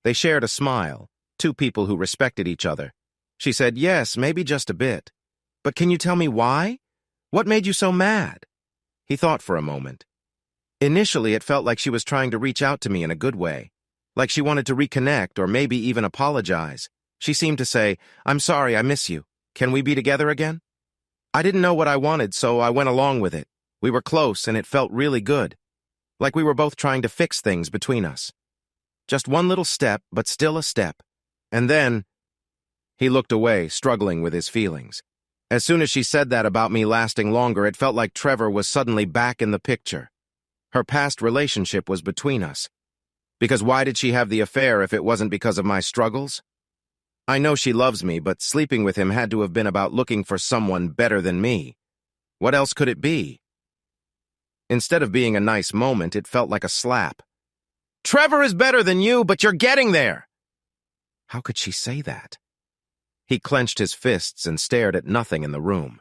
They shared a smile, two people who respected each other. She said, Yes, maybe just a bit. But can you tell me why? What made you so mad? He thought for a moment. Initially, it felt like she was trying to reach out to me in a good way, like she wanted to reconnect or maybe even apologize. She seemed to say, I'm sorry, I miss you. Can we be together again? I didn't know what I wanted, so I went along with it. We were close, and it felt really good, like we were both trying to fix things between us. Just one little step, but still a step. And then, he looked away, struggling with his feelings. As soon as she said that about me lasting longer, it felt like Trevor was suddenly back in the picture. Her past relationship was between us. Because why did she have the affair if it wasn't because of my struggles? I know she loves me, but sleeping with him had to have been about looking for someone better than me. What else could it be? Instead of being a nice moment, it felt like a slap. Trevor is better than you, but you're getting there! How could she say that? He clenched his fists and stared at nothing in the room.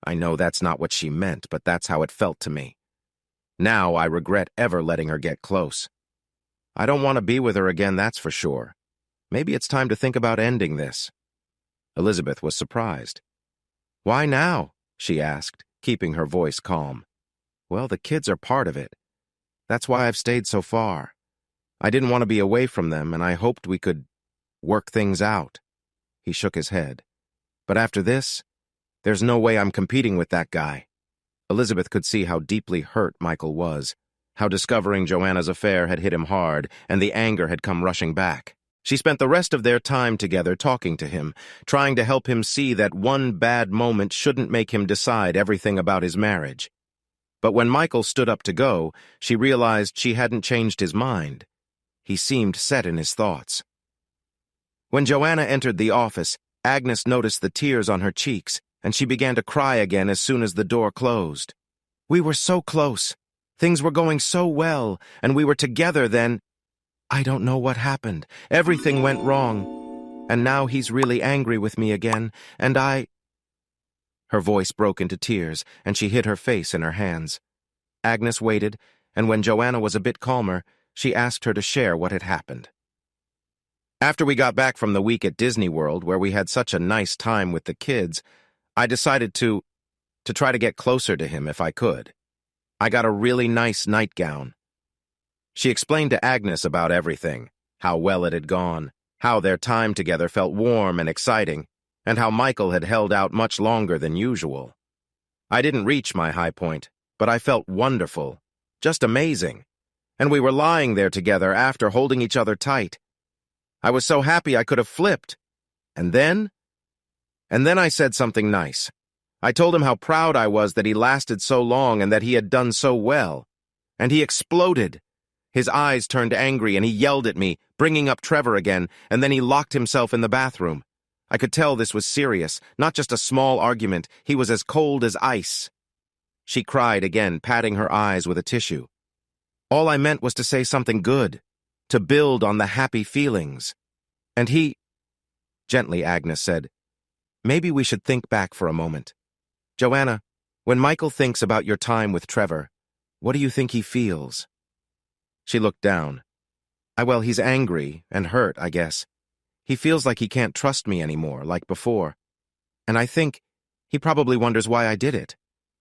I know that's not what she meant, but that's how it felt to me. Now I regret ever letting her get close. I don't want to be with her again, that's for sure. Maybe it's time to think about ending this. Elizabeth was surprised. Why now? She asked, keeping her voice calm. Well, the kids are part of it. That's why I've stayed so far. I didn't want to be away from them, and I hoped we could work things out. He shook his head. But after this, there's no way I'm competing with that guy. Elizabeth could see how deeply hurt Michael was, how discovering Joanna's affair had hit him hard, and the anger had come rushing back. She spent the rest of their time together talking to him, trying to help him see that one bad moment shouldn't make him decide everything about his marriage. But when Michael stood up to go, she realized she hadn't changed his mind. He seemed set in his thoughts. When Joanna entered the office, Agnes noticed the tears on her cheeks, and she began to cry again as soon as the door closed. We were so close. Things were going so well, and we were together then. I don't know what happened. Everything went wrong. And now he's really angry with me again, and I... Her voice broke into tears, and she hid her face in her hands. Agnes waited, and when Joanna was a bit calmer, she asked her to share what had happened. After we got back from the week at Disney World, where we had such a nice time with the kids, I decided to try to get closer to him if I could. I got a really nice nightgown. She explained to Agnes about everything, how well it had gone, how their time together felt warm and exciting, and how Michael had held out much longer than usual. I didn't reach my high point, but I felt wonderful, just amazing, and we were lying there together after holding each other tight. I was so happy I could have flipped. And then I said something nice. I told him how proud I was that he lasted so long and that he had done so well. And he exploded. His eyes turned angry and he yelled at me, bringing up Trevor again, and then he locked himself in the bathroom. I could tell this was serious, not just a small argument. He was as cold as ice. She cried again, patting her eyes with a tissue. All I meant was to say something good, to build on the happy feelings. And he... Gently, Agnes said, Maybe we should think back for a moment. Joanna, when Michael thinks about your time with Trevor, what do you think he feels? She looked down. Well, he's angry and hurt, I guess. He feels like he can't trust me anymore, like before. And I think he probably wonders why I did it.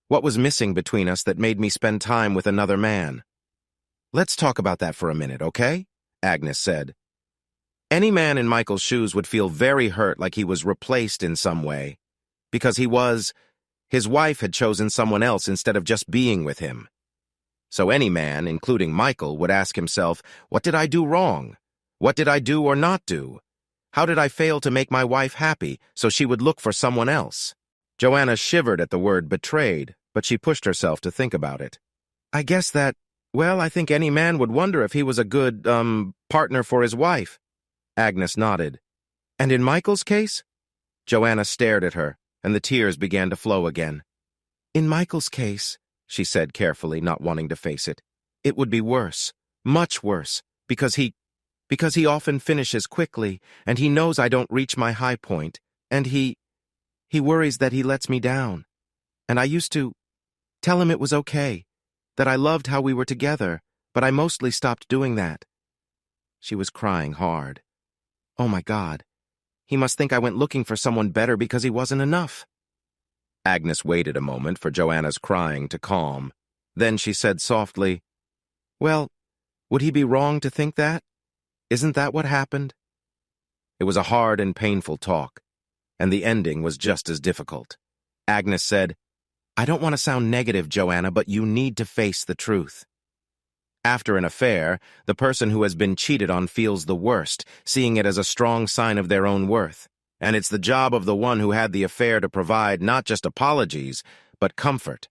What was missing between us that made me spend time with another man? Let's talk about that for a minute, okay? Agnes said. Any man in Michael's shoes would feel very hurt, like he was replaced in some way. Because his wife had chosen someone else instead of just being with him. So any man, including Michael, would ask himself, what did I do wrong? What did I do or not do? How did I fail to make my wife happy so she would look for someone else? Joanna shivered at the word betrayed, but she pushed herself to think about it. I guess that, well, I think any man would wonder if he was a good, partner for his wife. Agnes nodded. And in Michael's case? Joanna stared at her, and the tears began to flow again. In Michael's case, she said carefully, not wanting to face it, it would be worse, much worse, because he often finishes quickly, and he knows I don't reach my high point, and he worries that he lets me down. And I used to tell him it was okay, that I loved how we were together, but I mostly stopped doing that. She was crying hard. Oh my God, he must think I went looking for someone better because he wasn't enough. Agnes waited a moment for Joanna's crying to calm. Then she said softly, well, would he be wrong to think that? Isn't that what happened? It was a hard and painful talk, and the ending was just as difficult. Agnes said, I don't want to sound negative, Joanna, but you need to face the truth. After an affair, the person who has been cheated on feels the worst, seeing it as a strong sign of their own worth. And it's the job of the one who had the affair to provide not just apologies, but comfort.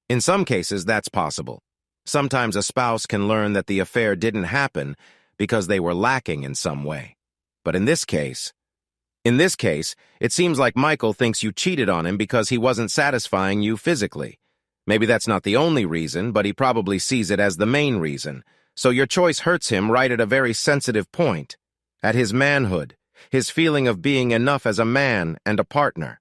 In some cases, that's possible. Sometimes a spouse can learn that the affair didn't happen because they were lacking in some way. But in this case, it seems like Michael thinks you cheated on him because he wasn't satisfying you physically. Maybe that's not the only reason, but he probably sees it as the main reason. So your choice hurts him right at a very sensitive point, at his manhood, his feeling of being enough as a man and a partner.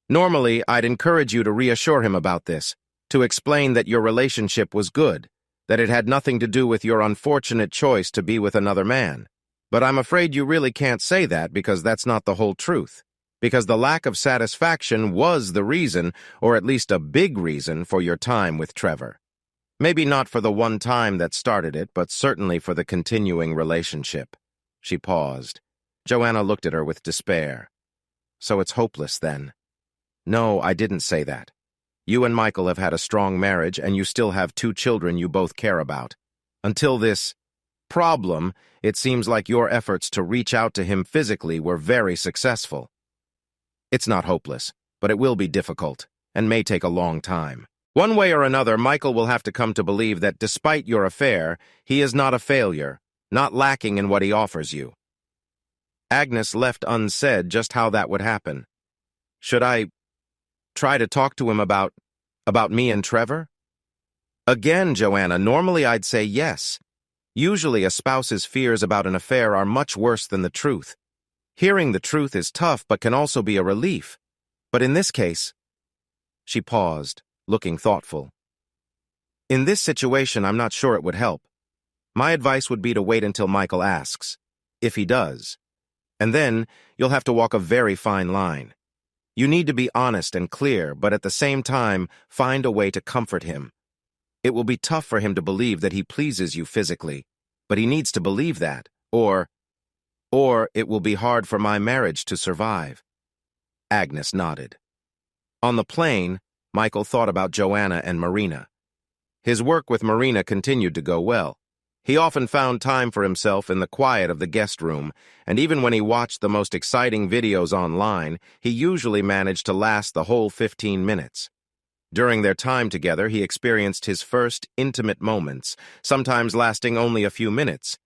Normally, I'd encourage you to reassure him about this, to explain that your relationship was good, that it had nothing to do with your unfortunate choice to be with another man. But I'm afraid you really can't say that because that's not the whole truth. Because the lack of satisfaction was the reason, or at least a big reason, for your time with Trevor. Maybe not for the one time that started it, but certainly for the continuing relationship. She paused. Joanna looked at her with despair. So it's hopeless, then? No, I didn't say that. You and Michael have had a strong marriage, and you still have 2 children you both care about. Until this problem, it seems like your efforts to reach out to him physically were very successful. It's not hopeless, but it will be difficult, and may take a long time. One way or another, Michael will have to come to believe that despite your affair, he is not a failure, not lacking in what he offers you. Agnes left unsaid just how that would happen. Should I try to talk to him about me and Trevor? Again, Joanna, normally I'd say yes. Usually a spouse's fears about an affair are much worse than the truth. Hearing the truth is tough but can also be a relief. But in this case, she paused, looking thoughtful. In this situation, I'm not sure it would help. My advice would be to wait until Michael asks, if he does. And then you'll have to walk a very fine line. You need to be honest and clear, but at the same time, find a way to comfort him. It will be tough for him to believe that he pleases you physically, but he needs to believe that, or it will be hard for my marriage to survive. Agnes nodded. On the plane, Michael thought about Joanna and Marina. His work with Marina continued to go well. He often found time for himself in the quiet of the guest room, and even when he watched the most exciting videos online, he usually managed to last the whole 15 minutes. During their time together, he experienced his first intimate moments, sometimes lasting only a few minutes.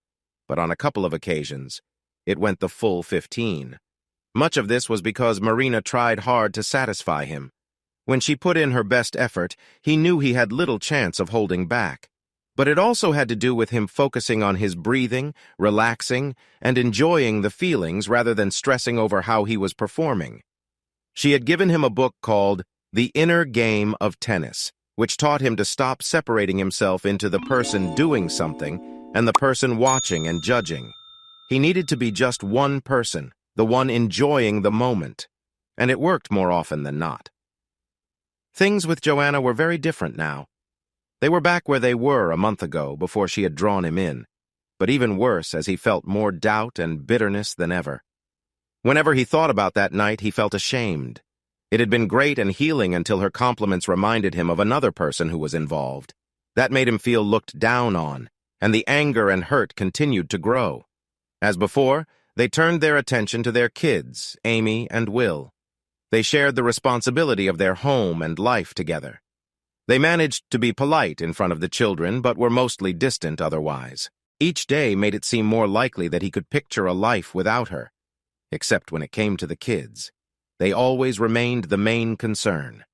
But on a couple of occasions, it went the full 15. Much of this was because Marina tried hard to satisfy him. When she put in her best effort, he knew he had little chance of holding back. But it also had to do with him focusing on his breathing, relaxing, and enjoying the feelings rather than stressing over how he was performing. She had given him a book called The Inner Game of Tennis, which taught him to stop separating himself into the person doing something and the person watching and judging. He needed to be just one person, the one enjoying the moment, and it worked more often than not. Things with Joanna were very different now. They were back where they were a month ago before she had drawn him in, but even worse as he felt more doubt and bitterness than ever. Whenever he thought about that night, he felt ashamed. It had been great and healing until her compliments reminded him of another person who was involved. That made him feel looked down on, and the anger and hurt continued to grow. As before, they turned their attention to their kids, Amy and Will. They shared the responsibility of their home and life together. They managed to be polite in front of the children, but were mostly distant otherwise. Each day made it seem more likely that he could picture a life without her. Except when it came to the kids. They always remained the main concern.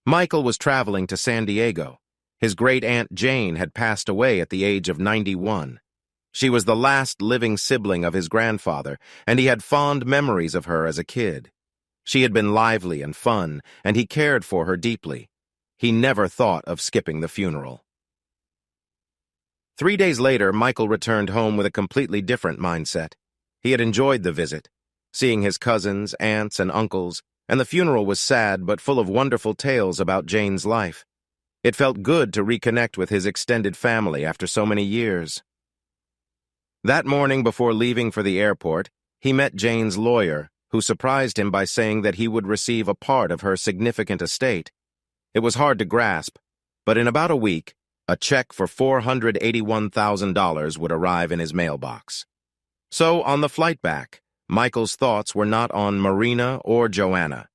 Michael was traveling to San Diego. His great-aunt Jane had passed away at the age of 91. She was the last living sibling of his grandfather, and he had fond memories of her as a kid. She had been lively and fun, and he cared for her deeply. He never thought of skipping the funeral. 3 days later, Michael returned home with a completely different mindset. He had enjoyed the visit, seeing his cousins, aunts, and uncles, and the funeral was sad but full of wonderful tales about Jane's life. It felt good to reconnect with his extended family after so many years. That morning before leaving for the airport, he met Jane's lawyer, who surprised him by saying that he would receive a part of her significant estate. It was hard to grasp, but in about a week, a check for $481,000 would arrive in his mailbox. So, on the flight back, Michael's thoughts were not on Marina or Joanna.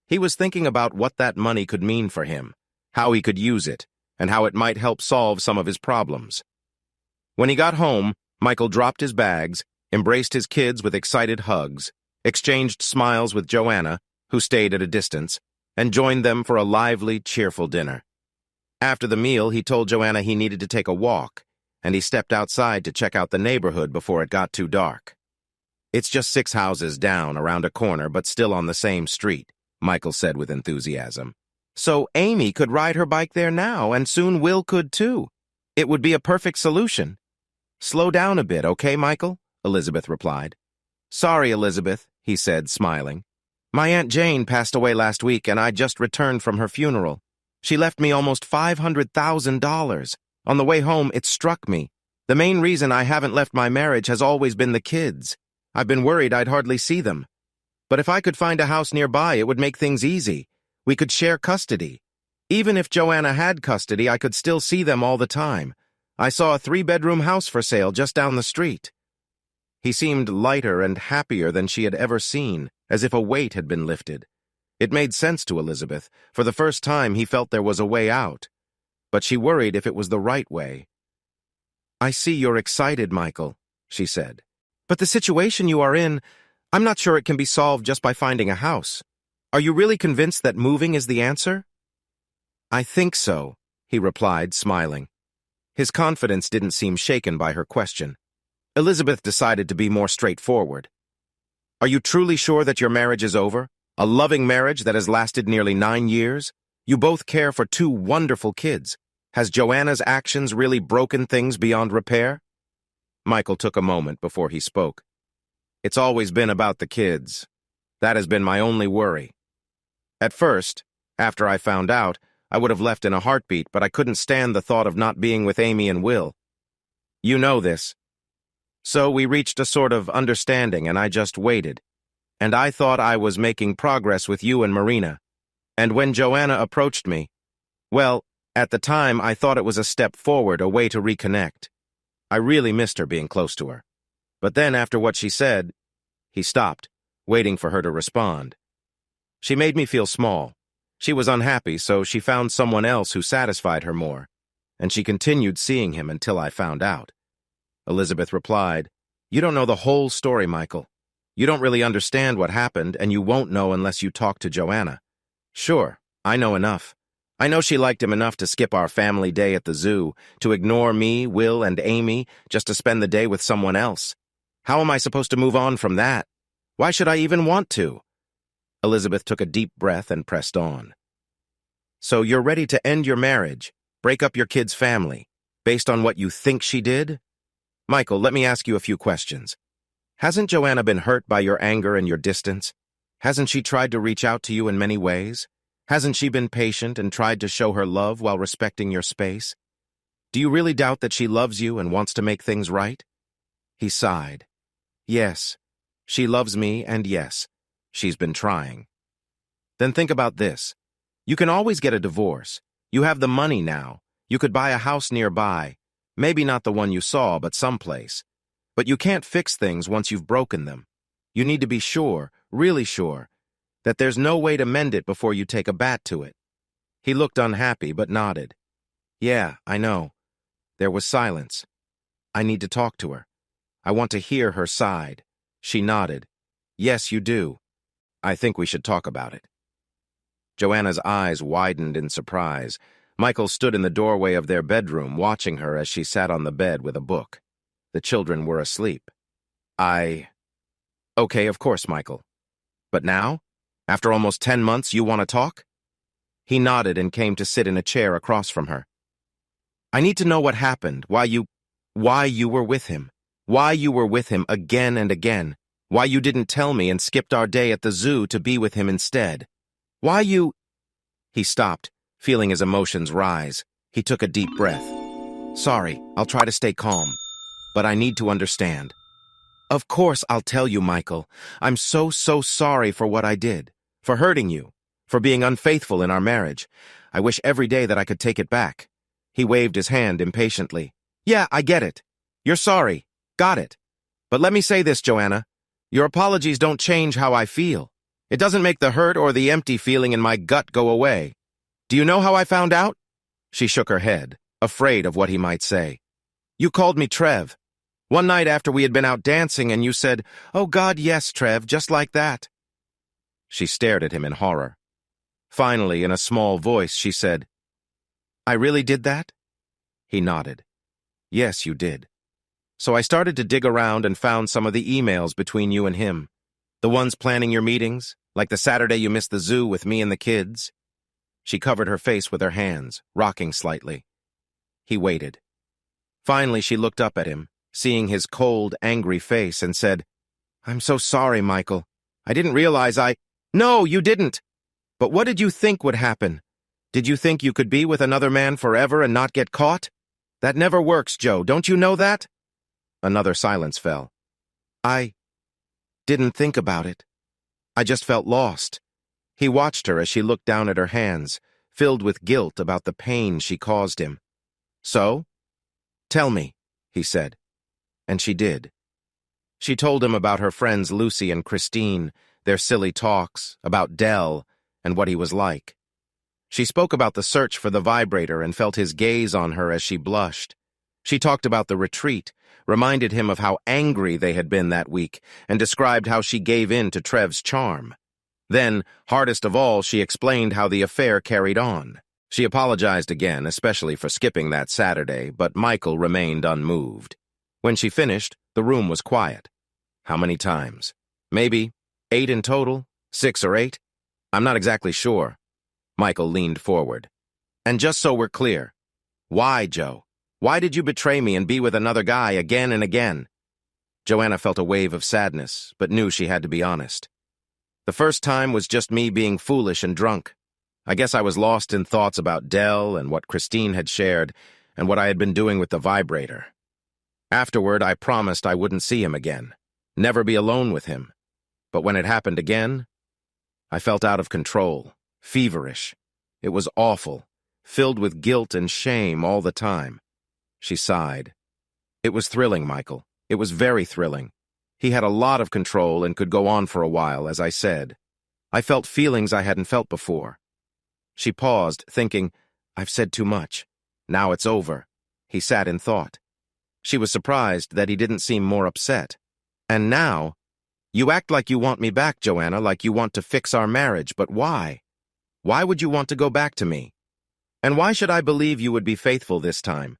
He was thinking about what that money could mean for him, how he could use it, and how it might help solve some of his problems. When he got home, Michael dropped his bags, embraced his kids with excited hugs, exchanged smiles with Joanna, who stayed at a distance, and joined them for a lively, cheerful dinner. After the meal, he told Joanna he needed to take a walk, and he stepped outside to check out the neighborhood before it got too dark. "It's just 6 houses down around a corner, but still on the same street," Michael said with enthusiasm. "So Amy could ride her bike there now, and soon Will could too. It would be a perfect solution." "Slow down a bit, okay, Michael?" Elizabeth replied. "Sorry, Elizabeth," he said, smiling. "My Aunt Jane passed away last week, and I just returned from her funeral. She left me almost $500,000. On the way home, it struck me. The main reason I haven't left my marriage has always been the kids. I've been worried I'd hardly see them. But if I could find a house nearby, it would make things easy. We could share custody. Even if Joanna had custody, I could still see them all the time. I saw a 3-bedroom house for sale just down the street." He seemed lighter and happier than she had ever seen, as if a weight had been lifted. It made sense to Elizabeth. For the first time, he felt there was a way out. But she worried if it was the right way. "I see you're excited, Michael," she said. "But the situation you are in, I'm not sure it can be solved just by finding a house. Are you really convinced that moving is the answer?" "I think so," he replied, smiling. His confidence didn't seem shaken by her question. Elizabeth decided to be more straightforward. "Are you truly sure that your marriage is over? A loving marriage that has lasted nearly 9 years? You both care for 2 wonderful kids. Has Joanna's actions really broken things beyond repair?" Michael took a moment before he spoke. "It's always been about the kids. That has been my only worry. At first, after I found out, I would have left in a heartbeat, but I couldn't stand the thought of not being with Amy and Will. You know this. So we reached a sort of understanding, and I just waited. And I thought I was making progress with you and Marina. And when Joanna approached me, well, at the time I thought it was a step forward, a way to reconnect. I really missed her being close to her. But then after what she said," he stopped, waiting for her to respond. "She made me feel small. She was unhappy, so she found someone else who satisfied her more. And she continued seeing him until I found out." Elizabeth replied, "You don't know the whole story, Michael. You don't really understand what happened, and you won't know unless you talk to Joanna. Sure, I know enough. I know she liked him enough to skip our family day at the zoo, to ignore me, Will, and Amy, just to spend the day with someone else. How am I supposed to move on from that? Why should I even want to?" Elizabeth took a deep breath and pressed on. "So you're ready to end your marriage, break up your kid's family, based on what you think she did? Michael, let me ask you a few questions. Hasn't Joanna been hurt by your anger and your distance? Hasn't she tried to reach out to you in many ways? Hasn't she been patient and tried to show her love while respecting your space? Do you really doubt that she loves you and wants to make things right?" He sighed. "Yes, she loves me, and yes, she's been trying." Then think about this. You can always get a divorce. You have the money now. You could buy a house nearby. Maybe not the one you saw, but someplace. But you can't fix things once you've broken them. You need to be sure, really sure, that there's no way to mend it before you take a bat to it. He looked unhappy, but nodded. Yeah, I know. There was silence. I need to talk to her. I want to hear her side. She nodded. Yes, you do. I think we should talk about it. Joanna's eyes widened in surprise. Michael stood in the doorway of their bedroom, watching her as she sat on the bed with a book. The children were asleep. Okay, of course, Michael. But now? After almost 10 months, you want to talk? He nodded and came to sit in a chair across from her. I need to know what happened, why you were with him. Why you were with him again and again. Why you didn't tell me and skipped our day at the zoo to be with him instead. Why you... He stopped, feeling his emotions rise. He took a deep breath. Sorry, I'll try to stay calm. But I need to understand. Of course I'll tell you, Michael. I'm so sorry for what I did. For hurting you. For being unfaithful in our marriage. I wish every day that I could take it back. He waved his hand impatiently. Yeah, I get it. You're sorry. Got it. But let me say this, Joanna. Your apologies don't change how I feel. It doesn't make the hurt or the empty feeling in my gut go away. Do you know how I found out? She shook her head, afraid of what he might say. You called me Trev. One night after we had been out dancing and you said, "Oh God, yes, Trev, just like that." She stared at him in horror. Finally, in a small voice, she said, I really did that? He nodded. Yes, you did. So I started to dig around and found some of the emails between you and him. The ones planning your meetings, like the Saturday you missed the zoo with me and the kids. She covered her face with her hands, rocking slightly. He waited. Finally, she looked up at him, seeing his cold, angry face, and said, I'm so sorry, Michael. I didn't realize No, you didn't. But what did you think would happen? Did you think you could be with another man forever and not get caught? That never works, Joe. Don't you know that? Another silence fell. I didn't think about it. I just felt lost. He watched her as she looked down at her hands, filled with guilt about the pain she caused him. So? Tell me, he said. And she did. She told him about her friends Lucy and Christine, their silly talks, about Dell, and what he was like. She spoke about the search for the vibrator and felt his gaze on her as she blushed. She talked about the retreat, reminded him of how angry they had been that week, and described how she gave in to Trev's charm. Then, hardest of all, she explained how the affair carried on. She apologized again, especially for skipping that Saturday, but Michael remained unmoved. When she finished, the room was quiet. How many times? Maybe 8 in total? 6 or 8? I'm not exactly sure. Michael leaned forward. And just so we're clear, why, Joe? Why did you betray me and be with another guy again and again? Joanna felt a wave of sadness, but knew she had to be honest. The first time was just me being foolish and drunk. I guess I was lost in thoughts about Dell and what Christine had shared and what I had been doing with the vibrator. Afterward, I promised I wouldn't see him again, never be alone with him. But when it happened again, I felt out of control, feverish. It was awful, filled with guilt and shame all the time. She sighed. It was thrilling, Michael. It was very thrilling. He had a lot of control and could go on for a while, as I said. I felt feelings I hadn't felt before. She paused, thinking, I've said too much. Now it's over. He sat in thought. She was surprised that he didn't seem more upset. And now, you act like you want me back, Joanna, like you want to fix our marriage, but why? Why would you want to go back to me? And why should I believe you would be faithful this time?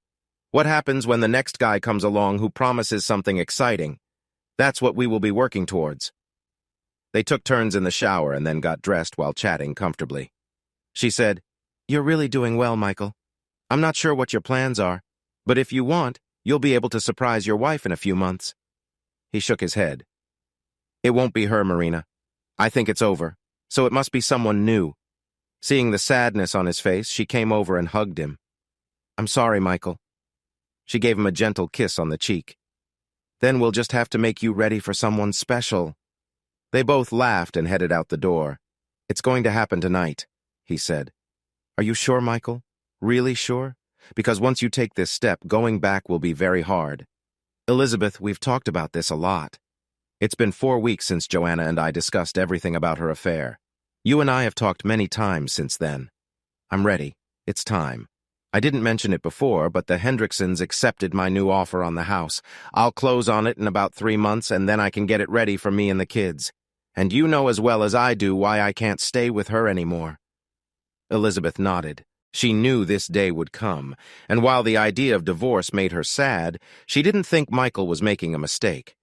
What happens when the next guy comes along who promises something exciting? That's what we will be working towards. They took turns in the shower and then got dressed while chatting comfortably. She said, You're really doing well, Michael. I'm not sure what your plans are, but if you want, you'll be able to surprise your wife in a few months. He shook his head. It won't be her, Marina. I think it's over, so it must be someone new. Seeing the sadness on his face, she came over and hugged him. I'm sorry, Michael. She gave him a gentle kiss on the cheek. Then we'll just have to make you ready for someone special. They both laughed and headed out the door. It's going to happen tonight, he said. Are you sure, Michael? Really sure? Because once you take this step, going back will be very hard. Elizabeth, we've talked about this a lot. It's been 4 weeks since Joanna and I discussed everything about her affair. You and I have talked many times since then. I'm ready. It's time. I didn't mention it before, but the Hendricksons accepted my new offer on the house. I'll close on it in about 3 months, and then I can get it ready for me and the kids. And you know as well as I do why I can't stay with her anymore. Elizabeth nodded. She knew this day would come, and while the idea of divorce made her sad, she didn't think Michael was making a mistake.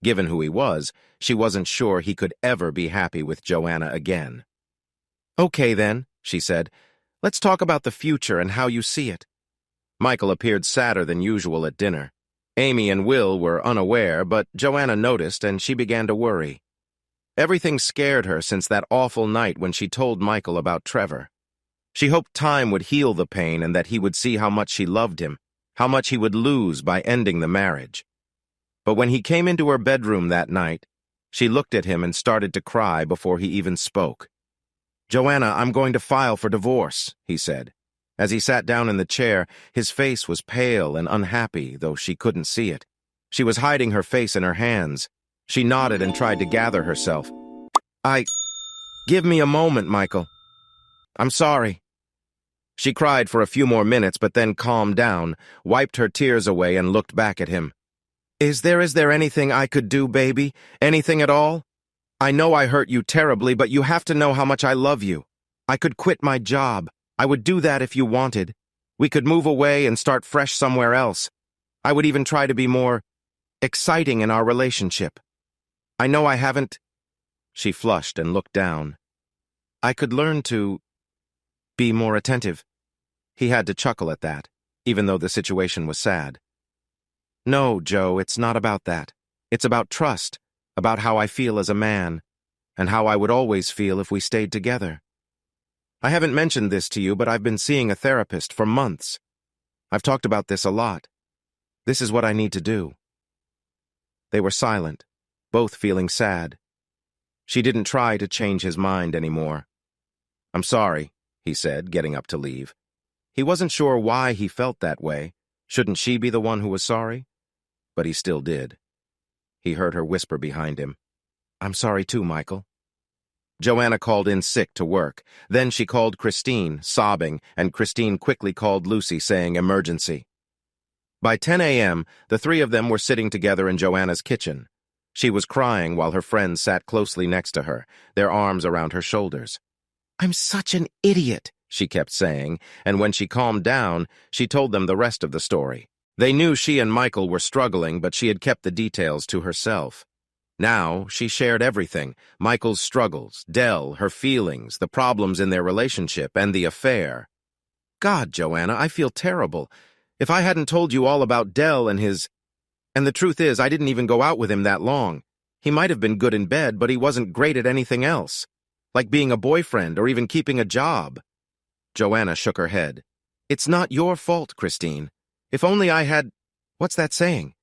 Given who he was, she wasn't sure he could ever be happy with Joanna again. Okay then, she said. Let's talk about the future and how you see it. Michael appeared sadder than usual at dinner. Amy and Will were unaware, but Joanna noticed and she began to worry. Everything scared her since that awful night when she told Michael about Trevor. She hoped time would heal the pain and that he would see how much she loved him, how much he would lose by ending the marriage. But when he came into her bedroom that night, she looked at him and started to cry before he even spoke. Joanna, I'm going to file for divorce, he said. As he sat down in the chair, his face was pale and unhappy, though she couldn't see it. She was hiding her face in her hands. She nodded and tried to gather herself. Give me a moment, Michael. I'm sorry. She cried for a few more minutes, but then calmed down, wiped her tears away, and looked back at him. Is there anything I could do, baby? Anything at all? I know I hurt you terribly, but you have to know how much I love you. I could quit my job. I would do that if you wanted. We could move away and start fresh somewhere else. I would even try to be more exciting in our relationship. I know I haven't. She flushed and looked down. I could learn to be more attentive. He had to chuckle at that, even though the situation was sad. No, Joe, it's not about that. It's about trust, about how I feel as a man, and how I would always feel if we stayed together. I haven't mentioned this to you, but I've been seeing a therapist for months. I've talked about this a lot. This is what I need to do. They were silent, both feeling sad. She didn't try to change his mind anymore. I'm sorry, he said, getting up to leave. He wasn't sure why he felt that way. Shouldn't she be the one who was sorry? But he still did. He heard her whisper behind him. I'm sorry too, Michael. Joanna called in sick to work. Then she called Christine, sobbing, and Christine quickly called Lucy, saying emergency. By 10 a.m., the three of them were sitting together in Joanna's kitchen. She was crying while her friends sat closely next to her, their arms around her shoulders. I'm such an idiot, she kept saying, and when she calmed down, she told them the rest of the story. They knew she and Michael were struggling, but she had kept the details to herself. Now, she shared everything, Michael's struggles, Dell, her feelings, the problems in their relationship, and the affair. God, Joanna, I feel terrible. If I hadn't told you all about Dell and his... And the truth is, I didn't even go out with him that long. He might have been good in bed, but he wasn't great at anything else, like being a boyfriend or even keeping a job. Joanna shook her head. It's not your fault, Christine. If only I had... What's that saying?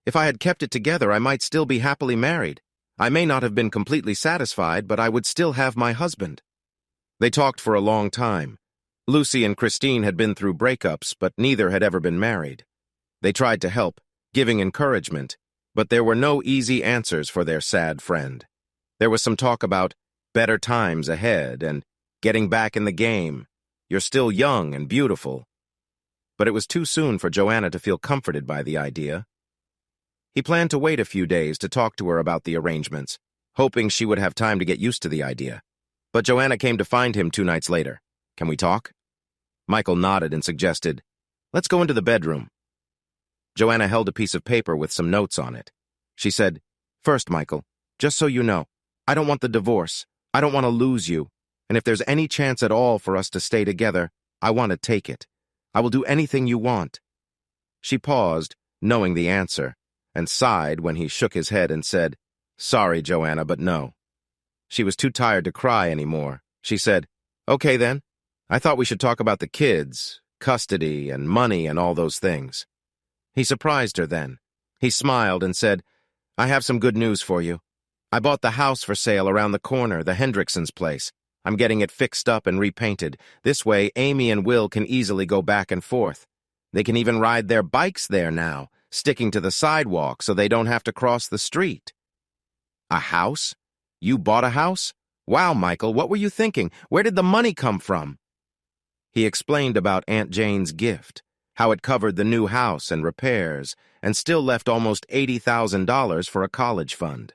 If I had kept it together, I might still be happily married. I may not have been completely satisfied, but I would still have my husband. They talked for a long time. Lucy and Christine had been through breakups, but neither had ever been married. They tried to help, giving encouragement, but there were no easy answers for their sad friend. There was some talk about better times ahead and getting back in the game. You're still young and beautiful. But it was too soon for Joanna to feel comforted by the idea. He planned to wait a few days to talk to her about the arrangements, hoping she would have time to get used to the idea. But Joanna came to find him 2 nights later. Can we talk? Michael nodded and suggested, let's go into the bedroom. Joanna held a piece of paper with some notes on it. She said, First, Michael, just so you know, I don't want the divorce. I don't want to lose you. And if there's any chance at all for us to stay together, I want to take it. I will do anything you want. She paused, knowing the answer, and sighed when he shook his head and said, Sorry, Joanna, but no. She was too tired to cry anymore. She said, Okay then. I thought we should talk about the kids, custody, and money and all those things. He surprised her then. He smiled and said, I have some good news for you. I bought the house for sale around the corner, the Hendricksons' place. I'm getting it fixed up and repainted. This way, Amy and Will can easily go back and forth. They can even ride their bikes there now, sticking to the sidewalk so they don't have to cross the street. A house? You bought a house? Wow, Michael, what were you thinking? Where did the money come from? He explained about Aunt Jane's gift, how it covered the new house and repairs, and still left almost $80,000 for a college fund.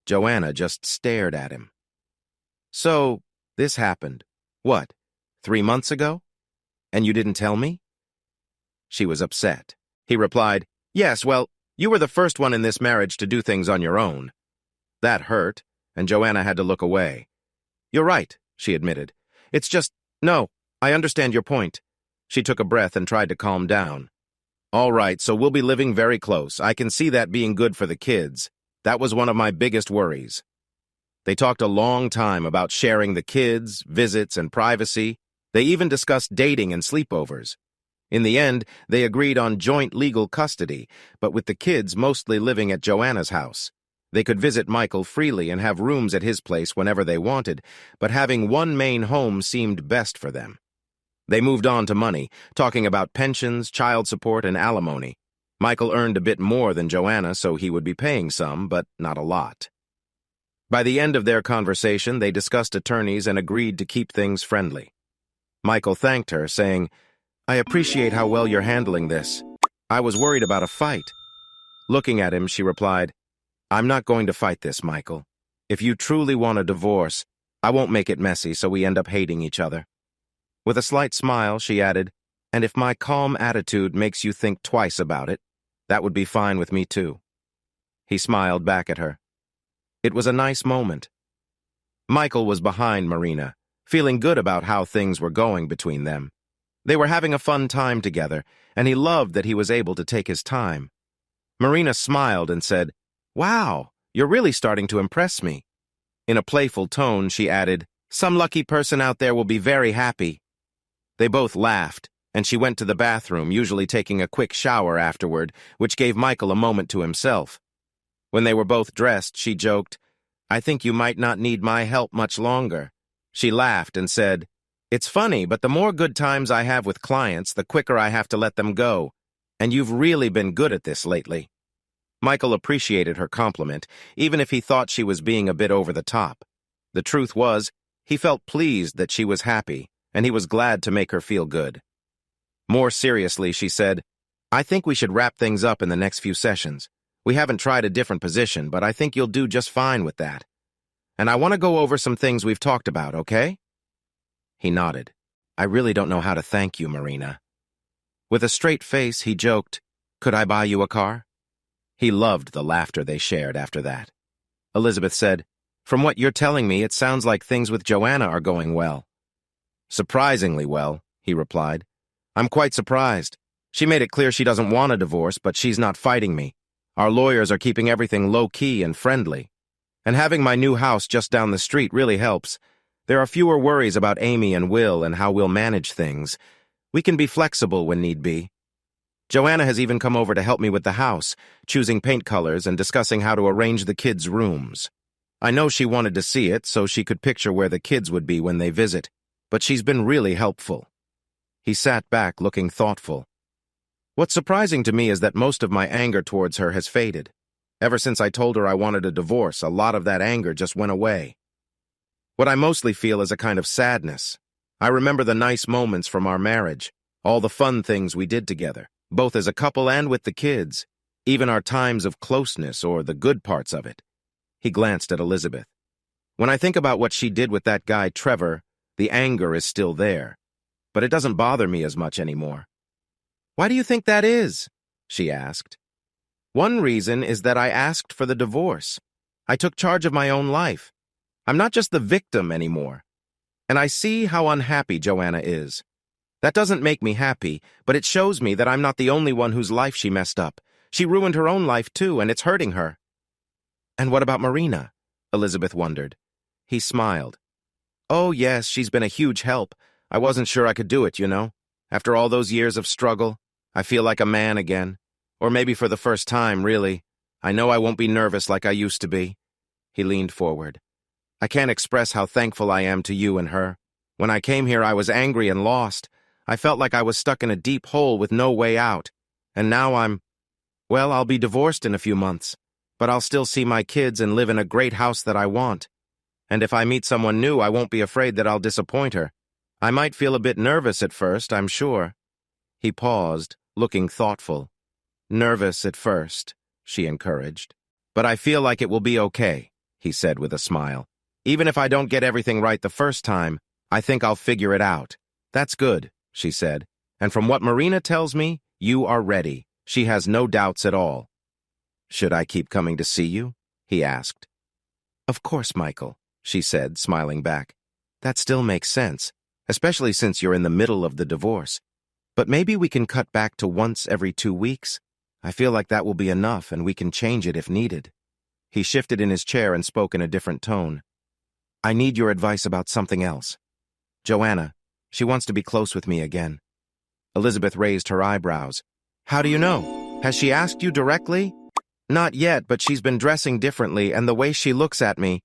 Joanna just stared at him. So, this happened. What, 3 months ago? And you didn't tell me? She was upset. He replied, Yes, well, you were the first one in this marriage to do things on your own. That hurt, and Joanna had to look away. You're right, she admitted. It's just, no, I understand your point. She took a breath and tried to calm down. All right, so we'll be living very close. I can see that being good for the kids. That was one of my biggest worries. They talked a long time about sharing the kids, visits, and privacy. They even discussed dating and sleepovers. In the end, they agreed on joint legal custody, but with the kids mostly living at Joanna's house. They could visit Michael freely and have rooms at his place whenever they wanted, but having one main home seemed best for them. They moved on to money, talking about pensions, child support, and alimony. Michael earned a bit more than Joanna, so he would be paying some, but not a lot. By the end of their conversation, they discussed attorneys and agreed to keep things friendly. Michael thanked her, saying, I appreciate how well you're handling this. I was worried about a fight. Looking at him, she replied, I'm not going to fight this, Michael. If you truly want a divorce, I won't make it messy so we end up hating each other. With a slight smile, she added, and if my calm attitude makes you think twice about it, that would be fine with me too. He smiled back at her. It was a nice moment. Michael was behind Marina, feeling good about how things were going between them. They were having a fun time together, and he loved that he was able to take his time. Marina smiled and said, Wow, you're really starting to impress me. In a playful tone, she added, Some lucky person out there will be very happy. They both laughed, and she went to the bathroom, usually taking a quick shower afterward, which gave Michael a moment to himself. When they were both dressed, she joked, I think you might not need my help much longer. She laughed and said, It's funny, but the more good times I have with clients, the quicker I have to let them go. And you've really been good at this lately. Michael appreciated her compliment, even if he thought she was being a bit over the top. The truth was, he felt pleased that she was happy, and he was glad to make her feel good. More seriously, she said, I think we should wrap things up in the next few sessions. We haven't tried a different position, but I think you'll do just fine with that. And I want to go over some things we've talked about, okay? He nodded. I really don't know how to thank you, Marina. With a straight face, he joked, Could I buy you a car? He loved the laughter they shared after that. Elizabeth said, From what you're telling me, it sounds like things with Joanna are going well. Surprisingly well, he replied. I'm quite surprised. She made it clear she doesn't want a divorce, but she's not fighting me. Our lawyers are keeping everything low-key and friendly. And having my new house just down the street really helps. There are fewer worries about Amy and Will and how we'll manage things. We can be flexible when need be. Joanna has even come over to help me with the house, choosing paint colors and discussing how to arrange the kids' rooms. I know she wanted to see it so she could picture where the kids would be when they visit, but she's been really helpful. He sat back looking thoughtful. What's surprising to me is that most of my anger towards her has faded. Ever since I told her I wanted a divorce, a lot of that anger just went away. What I mostly feel is a kind of sadness. I remember the nice moments from our marriage, all the fun things we did together, both as a couple and with the kids, even our times of closeness or the good parts of it. He glanced at Elizabeth. When I think about what she did with that guy, Trevor, the anger is still there, but it doesn't bother me as much anymore. Why do you think that is? She asked. One reason is that I asked for the divorce. I took charge of my own life. I'm not just the victim anymore. And I see how unhappy Joanna is. That doesn't make me happy, but it shows me that I'm not the only one whose life she messed up. She ruined her own life too, and it's hurting her. And what about Marina? Elizabeth wondered. He smiled. Oh yes, she's been a huge help. I wasn't sure I could do it, you know. After all those years of struggle, I feel like a man again. Or maybe for the first time, really. I know I won't be nervous like I used to be. He leaned forward. I can't express how thankful I am to you and her. When I came here, I was angry and lost. I felt like I was stuck in a deep hole with no way out. And now well, I'll be divorced in a few months, but I'll still see my kids and live in a great house that I want. And if I meet someone new, I won't be afraid that I'll disappoint her. I might feel a bit nervous at first, I'm sure. He paused, looking thoughtful. Nervous at first, she encouraged. But I feel like it will be okay, he said with a smile. Even if I don't get everything right the first time, I think I'll figure it out. That's good, she said. And from what Marina tells me, you are ready. She has no doubts at all. Should I keep coming to see you? He asked. Of course, Michael, she said, smiling back. That still makes sense, especially since you're in the middle of the divorce. But maybe we can cut back to once every 2 weeks. I feel like that will be enough, and we can change it if needed. He shifted in his chair and spoke in a different tone. I need your advice about something else. Joanna, she wants to be close with me again. Elizabeth raised her eyebrows. How do you know? Has she asked you directly? Not yet, but she's been dressing differently, and the way she looks at me.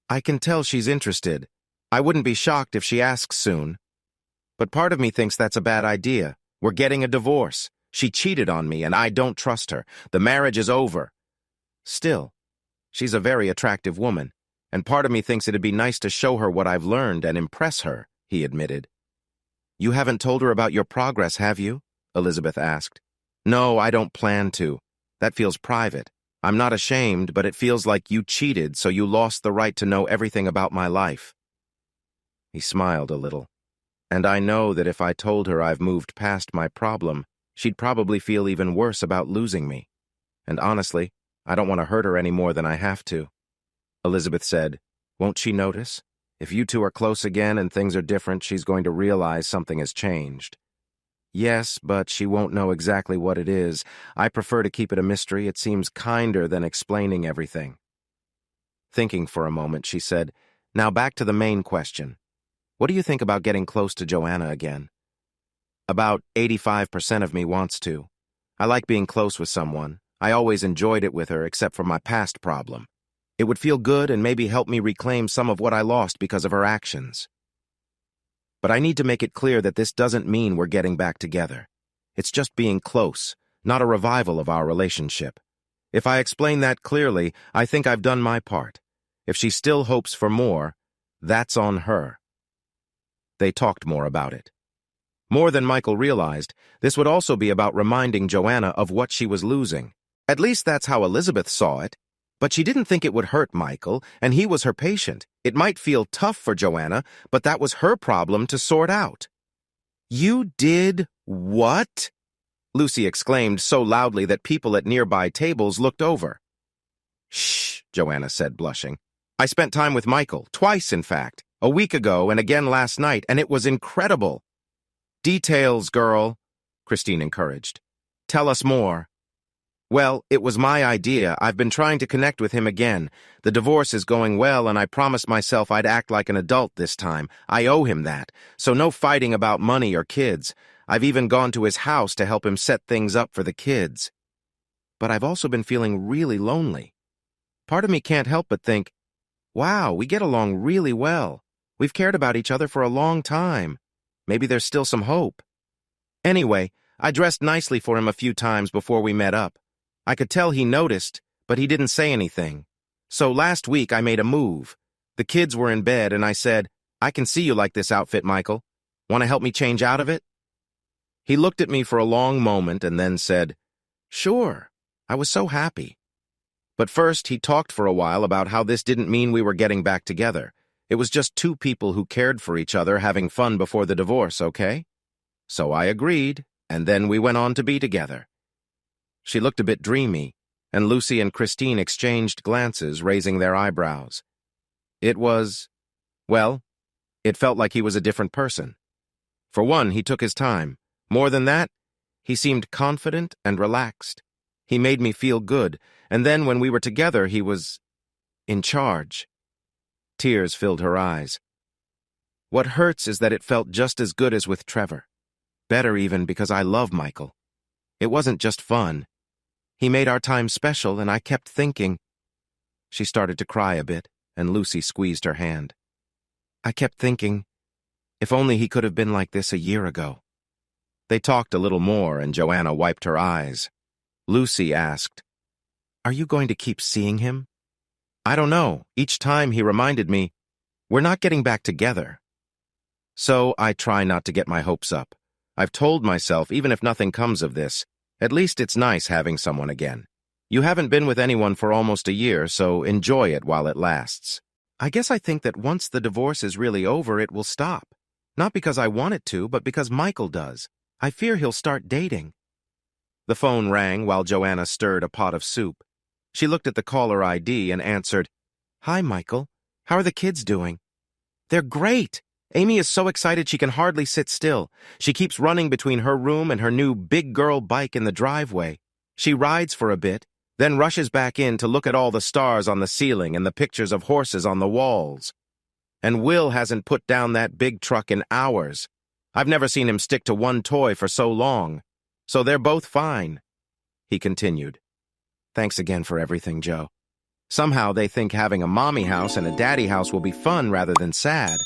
I can tell she's interested. I wouldn't be shocked if she asks soon. But part of me thinks that's a bad idea. We're getting a divorce. She cheated on me, and I don't trust her. The marriage is over. Still, she's a very attractive woman, and part of me thinks it'd be nice to show her what I've learned and impress her, he admitted. You haven't told her about your progress, have you? Elizabeth asked. No, I don't plan to. That feels private. I'm not ashamed, but it feels like you cheated, so you lost the right to know everything about my life. He smiled a little. And I know that if I told her I've moved past my problem, she'd probably feel even worse about losing me. And honestly, I don't want to hurt her any more than I have to. Elizabeth said, Won't she notice? If you two are close again and things are different, she's going to realize something has changed. Yes, but she won't know exactly what it is. I prefer to keep it a mystery. It seems kinder than explaining everything. Thinking for a moment, she said, Now back to the main question. What do you think about getting close to Joanna again? About 85% of me wants to. I like being close with someone. I always enjoyed it with her, except for my past problem. It would feel good and maybe help me reclaim some of what I lost because of her actions. But I need to make it clear that this doesn't mean we're getting back together. It's just being close, not a revival of our relationship. If I explain that clearly, I think I've done my part. If she still hopes for more, that's on her. They talked more about it. More than Michael realized, this would also be about reminding Joanna of what she was losing. At least that's how Elizabeth saw it. But she didn't think it would hurt Michael, and he was her patient. It might feel tough for Joanna, but that was her problem to sort out. You did what? Lucy exclaimed so loudly that people at nearby tables looked over. Shh, Joanna said, blushing. I spent time with Michael, twice in fact, a week ago and again last night, and it was incredible. Details, girl, Christine encouraged. Tell us more. Well, it was my idea. I've been trying to connect with him again. The divorce is going well, and I promised myself I'd act like an adult this time. I owe him that. So no fighting about money or kids. I've even gone to his house to help him set things up for the kids. But I've also been feeling really lonely. Part of me can't help but think, wow, we get along really well. We've cared about each other for a long time. Maybe there's still some hope. Anyway, I dressed nicely for him a few times before we met up. I could tell he noticed, but he didn't say anything. So last week I made a move. The kids were in bed and I said, I can see you like this outfit, Michael. Want to help me change out of it? He looked at me for a long moment and then said, Sure. I was so happy. But first he talked for a while about how this didn't mean we were getting back together. It was just two people who cared for each other having fun before the divorce, okay? So I agreed, and then we went on to be together. She looked a bit dreamy, and Lucy and Christine exchanged glances, raising their eyebrows. It felt like he was a different person. For one, he took his time. More than that, he seemed confident and relaxed. He made me feel good, and then when we were together, he was in charge. Tears filled her eyes. What hurts is that it felt just as good as with Trevor. Better even because I love Michael. It wasn't just fun. He made our time special, and I kept thinking. She started to cry a bit. and Lucy squeezed her hand. I kept thinking, if only he could have been like this a year ago. They talked a little more, and Joanna wiped her eyes. Lucy asked, Are you going to keep seeing him? I don't know. Each time he reminded me, we're not getting back together. So I try not to get my hopes up. I've told myself, even if nothing comes of this, at least it's nice having someone again. You haven't been with anyone for almost a year, so enjoy it while it lasts. I guess I think that once the divorce is really over, it will stop. Not because I want it to, but because Michael does. I fear he'll start dating. The phone rang while Joanna stirred a pot of soup. She looked at the caller ID and answered, Hi, Michael. How are the kids doing? They're great. Amy is so excited she can hardly sit still. She keeps running between her room and her new big girl bike in the driveway. She rides for a bit, then rushes back in to look at all the stars on the ceiling and the pictures of horses on the walls. And Will hasn't put down that big truck in hours. I've never seen him stick to one toy for so long. So they're both fine. He continued. Thanks again for everything, Joe. Somehow they think having a mommy house and a daddy house will be fun rather than sad.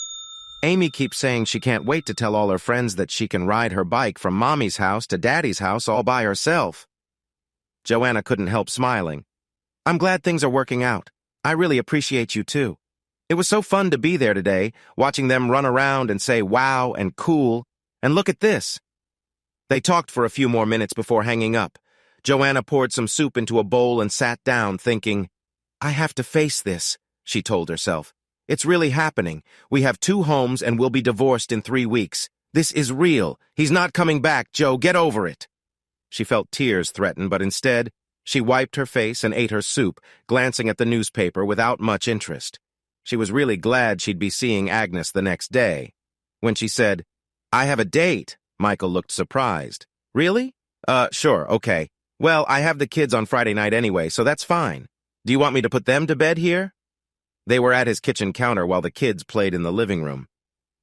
Amy keeps saying she can't wait to tell all her friends that she can ride her bike from mommy's house to daddy's house all by herself. Joanna couldn't help smiling. I'm glad things are working out. I really appreciate you too. It was so fun to be there today, watching them run around and say wow and cool, and look at this. They talked for a few more minutes before hanging up. Joanna poured some soup into a bowl and sat down, thinking, I have to face this, she told herself. It's really happening. We have 2 homes and we'll be divorced in 3 weeks. This is real. He's not coming back, Joe. Get over it. She felt tears threaten, but instead, she wiped her face and ate her soup, glancing at the newspaper without much interest. She was really glad she'd be seeing Agnes the next day. When she said, I have a date, Michael looked surprised. Really? Sure, okay. Well, I have the kids on Friday night anyway, so that's fine. Do you want me to put them to bed here? They were at his kitchen counter while the kids played in the living room.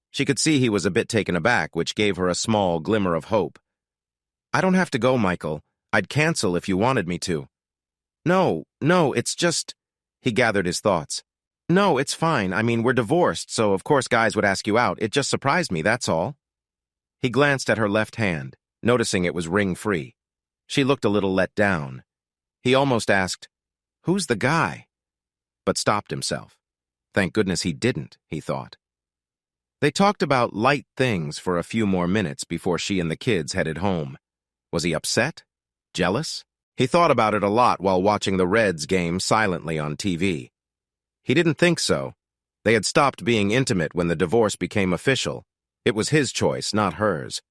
She could see he was a bit taken aback, which gave her a small glimmer of hope. I don't have to go, Michael. I'd cancel if you wanted me to. No, it's just... He gathered his thoughts. No, it's fine. I mean, we're divorced, so of course guys would ask you out. It just surprised me, that's all. He glanced at her left hand, noticing it was ring-free. She looked a little let down. He almost asked, Who's the guy? But stopped himself. Thank goodness he didn't, he thought. They talked about light things for a few more minutes before she and the kids headed home. Was he upset? Jealous? He thought about it a lot while watching the Reds game silently on TV. He didn't think so. They had stopped being intimate when the divorce became official. It was his choice, not hers.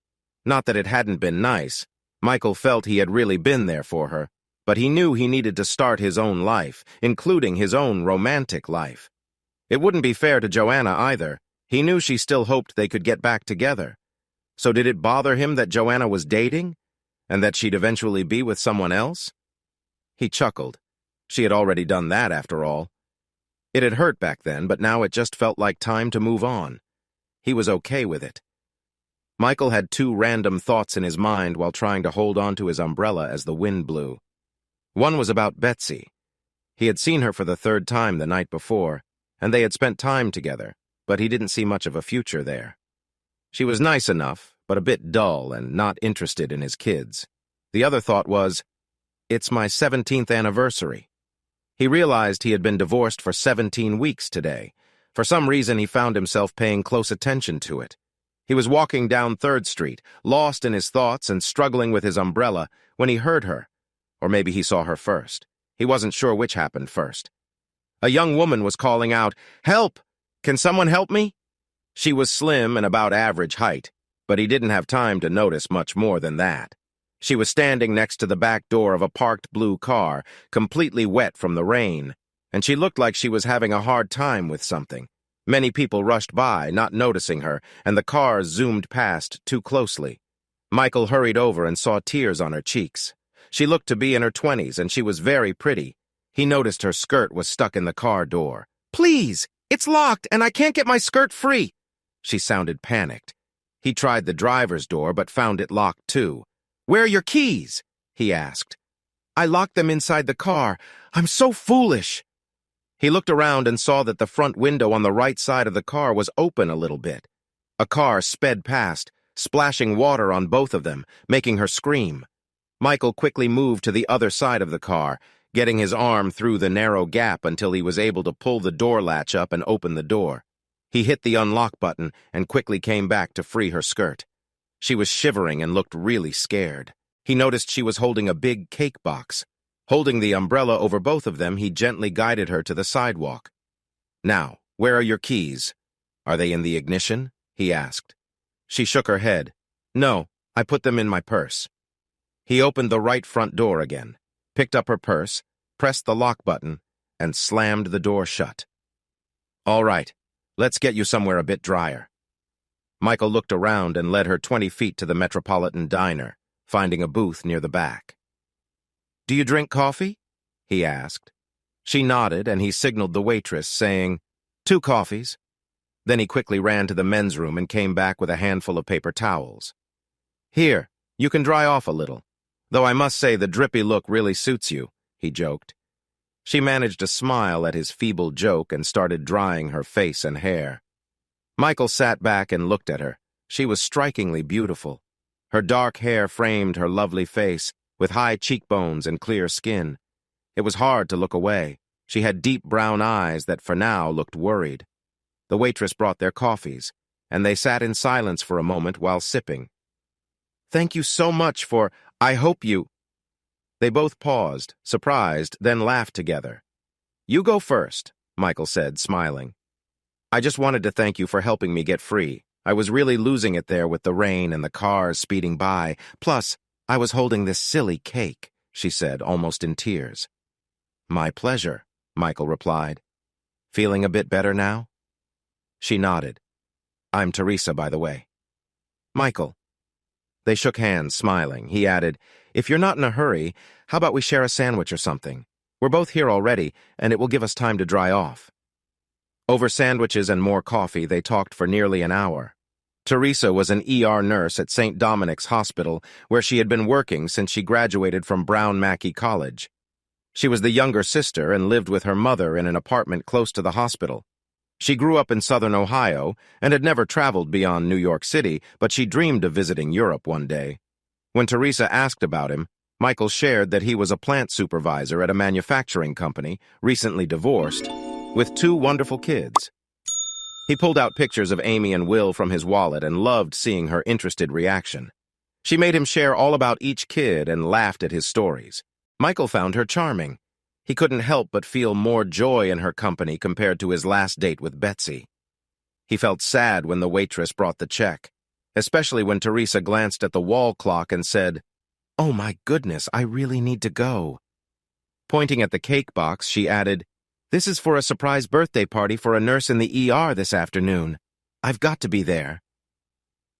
Not that it hadn't been nice. Michael felt he had really been there for her, but he knew he needed to start his own life, including his own romantic life. It wouldn't be fair to Joanna either. He knew she still hoped they could get back together. So did it bother him that Joanna was dating, and that she'd eventually be with someone else? He chuckled. She had already done that, after all. It had hurt back then, but now it just felt like time to move on. He was okay with it. Michael had 2 random thoughts in his mind while trying to hold on to his umbrella as the wind blew. One was about Betsy. He had seen her for the 3rd time the night before, and they had spent time together, but he didn't see much of a future there. She was nice enough, but a bit dull and not interested in his kids. The other thought was, it's my 17th anniversary. He realized he had been divorced for 17 weeks today. For some reason, he found himself paying close attention to it. He was walking down 3rd Street, lost in his thoughts and struggling with his umbrella, when he heard her. Or maybe he saw her first. He wasn't sure which happened first. A young woman was calling out, Help! Can someone help me? She was slim and about average height, but he didn't have time to notice much more than that. She was standing next to the back door of a parked blue car, completely wet from the rain, and she looked like she was having a hard time with something. Many people rushed by, not noticing her, and the cars zoomed past too closely. Michael hurried over and saw tears on her cheeks. She looked to be in her 20s, and she was very pretty. He noticed her skirt was stuck in the car door. Please! It's locked, and I can't get my skirt free! She sounded panicked. He tried the driver's door, but found it locked too. Where are your keys? He asked. I locked them inside the car. I'm so foolish. He looked around and saw that the front window on the right side of the car was open a little bit. A car sped past, splashing water on both of them, making her scream. Michael quickly moved to the other side of the car, getting his arm through the narrow gap until he was able to pull the door latch up and open the door. He hit the unlock button and quickly came back to free her skirt. She was shivering and looked really scared. He noticed she was holding a big cake box. Holding the umbrella over both of them, he gently guided her to the sidewalk. "Now, where are your keys? Are they in the ignition?" he asked. She shook her head. "No, I put them in my purse." He opened the right front door again, picked up her purse, pressed the lock button, and slammed the door shut. "All right, let's get you somewhere a bit drier." Michael looked around and led her 20 feet to the Metropolitan Diner, finding a booth near the back. "Do you drink coffee?" he asked. She nodded, and he signaled the waitress, saying, "2 coffees." Then he quickly ran to the men's room and came back with a handful of paper towels. "Here, you can dry off a little. Though I must say the drippy look really suits you," he joked. She managed a smile at his feeble joke and started drying her face and hair. Michael sat back and looked at her. She was strikingly beautiful. Her dark hair framed her lovely face, with high cheekbones and clear skin. It was hard to look away. She had deep brown eyes that for now looked worried. The waitress brought their coffees, and they sat in silence for a moment while sipping. "Thank you so much for— I hope you—" They both paused, surprised, then laughed together. "You go first," Michael said, smiling. "I just wanted to thank you for helping me get free. I was really losing it there with the rain and the cars speeding by. Plus, I was holding this silly cake," she said, almost in tears. "My pleasure," Michael replied. "Feeling a bit better now?" She nodded. "I'm Teresa, by the way." "Michael." They shook hands, smiling. He added, "If you're not in a hurry, how about we share a sandwich or something? We're both here already, and it will give us time to dry off." Over sandwiches and more coffee, they talked for nearly an hour. Teresa was an ER nurse at St. Dominic's Hospital, where she had been working since she graduated from Brown Mackie College. She was the younger sister and lived with her mother in an apartment close to the hospital. She grew up in southern Ohio and had never traveled beyond New York City, but she dreamed of visiting Europe one day. When Teresa asked about him, Michael shared that he was a plant supervisor at a manufacturing company, recently divorced, with 2 wonderful kids. He pulled out pictures of Amy and Will from his wallet and loved seeing her interested reaction. She made him share all about each kid and laughed at his stories. Michael found her charming. He couldn't help but feel more joy in her company compared to his last date with Betsy. He felt sad when the waitress brought the check, especially when Teresa glanced at the wall clock and said, "Oh my goodness, I really need to go." Pointing at the cake box, she added, "This is for a surprise birthday party for a nurse in the ER this afternoon. I've got to be there."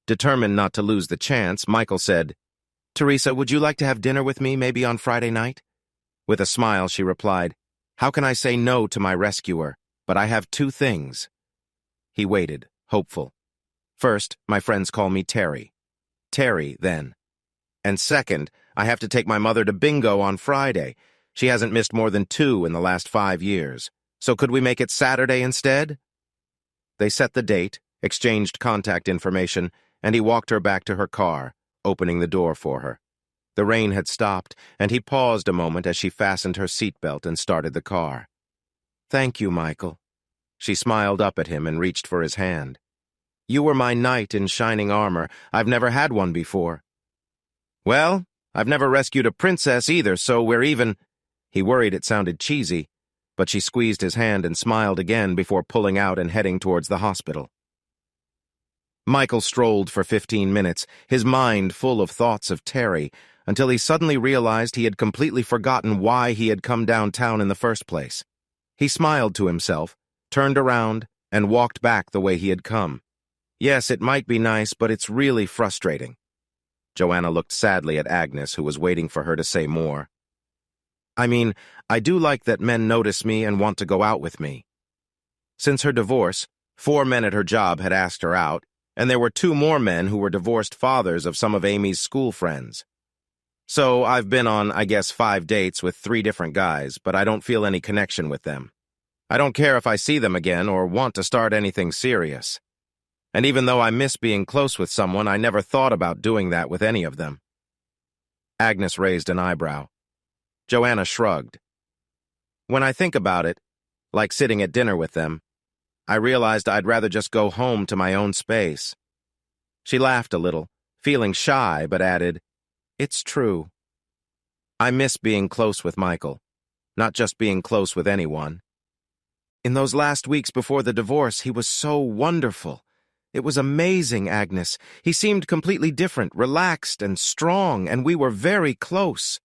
Determined not to lose the chance, Michael said, "Teresa, would you like to have dinner with me maybe on Friday night?" With a smile, she replied, "How can I say no to my rescuer? But I have 2 things." He waited, hopeful. "First, my friends call me Terry. Terry, then. And second, I have to take my mother to bingo on Friday. She hasn't missed more than 2 in the last 5 years. So could we make it Saturday instead?" They set the date, exchanged contact information, and he walked her back to her car, opening the door for her. The rain had stopped, and he paused a moment as she fastened her seatbelt and started the car. "Thank you, Michael." She smiled up at him and reached for his hand. "You were my knight in shining armor. I've never had one before." "Well, I've never rescued a princess either, so we're even—" He worried it sounded cheesy, but she squeezed his hand and smiled again before pulling out and heading towards the hospital. Michael strolled for 15 minutes, his mind full of thoughts of Terry, until he suddenly realized he had completely forgotten why he had come downtown in the first place. He smiled to himself, turned around, and walked back the way he had come. Yes, it might be nice, but it's really frustrating. Joanna looked sadly at Agnes, who was waiting for her to say more. "I mean, I do like that men notice me and want to go out with me." Since her divorce, 4 men at her job had asked her out, and there were 2 more men who were divorced fathers of some of Amy's school friends. "So I've been on, I guess, 5 dates with 3 different guys, but I don't feel any connection with them." I don't care if I see them again or want to start anything serious. And even though I miss being close with someone, I never thought about doing that with any of them. Agnes raised an eyebrow. Joanna shrugged. When I think about it, like sitting at dinner with them, I realized I'd rather just go home to my own space. She laughed a little, feeling shy, but added, "It's true. I miss being close with Michael, not just being close with anyone. In those last weeks before the divorce, he was so wonderful. It was amazing, Agnes. He seemed completely different, relaxed and strong, and we were very close."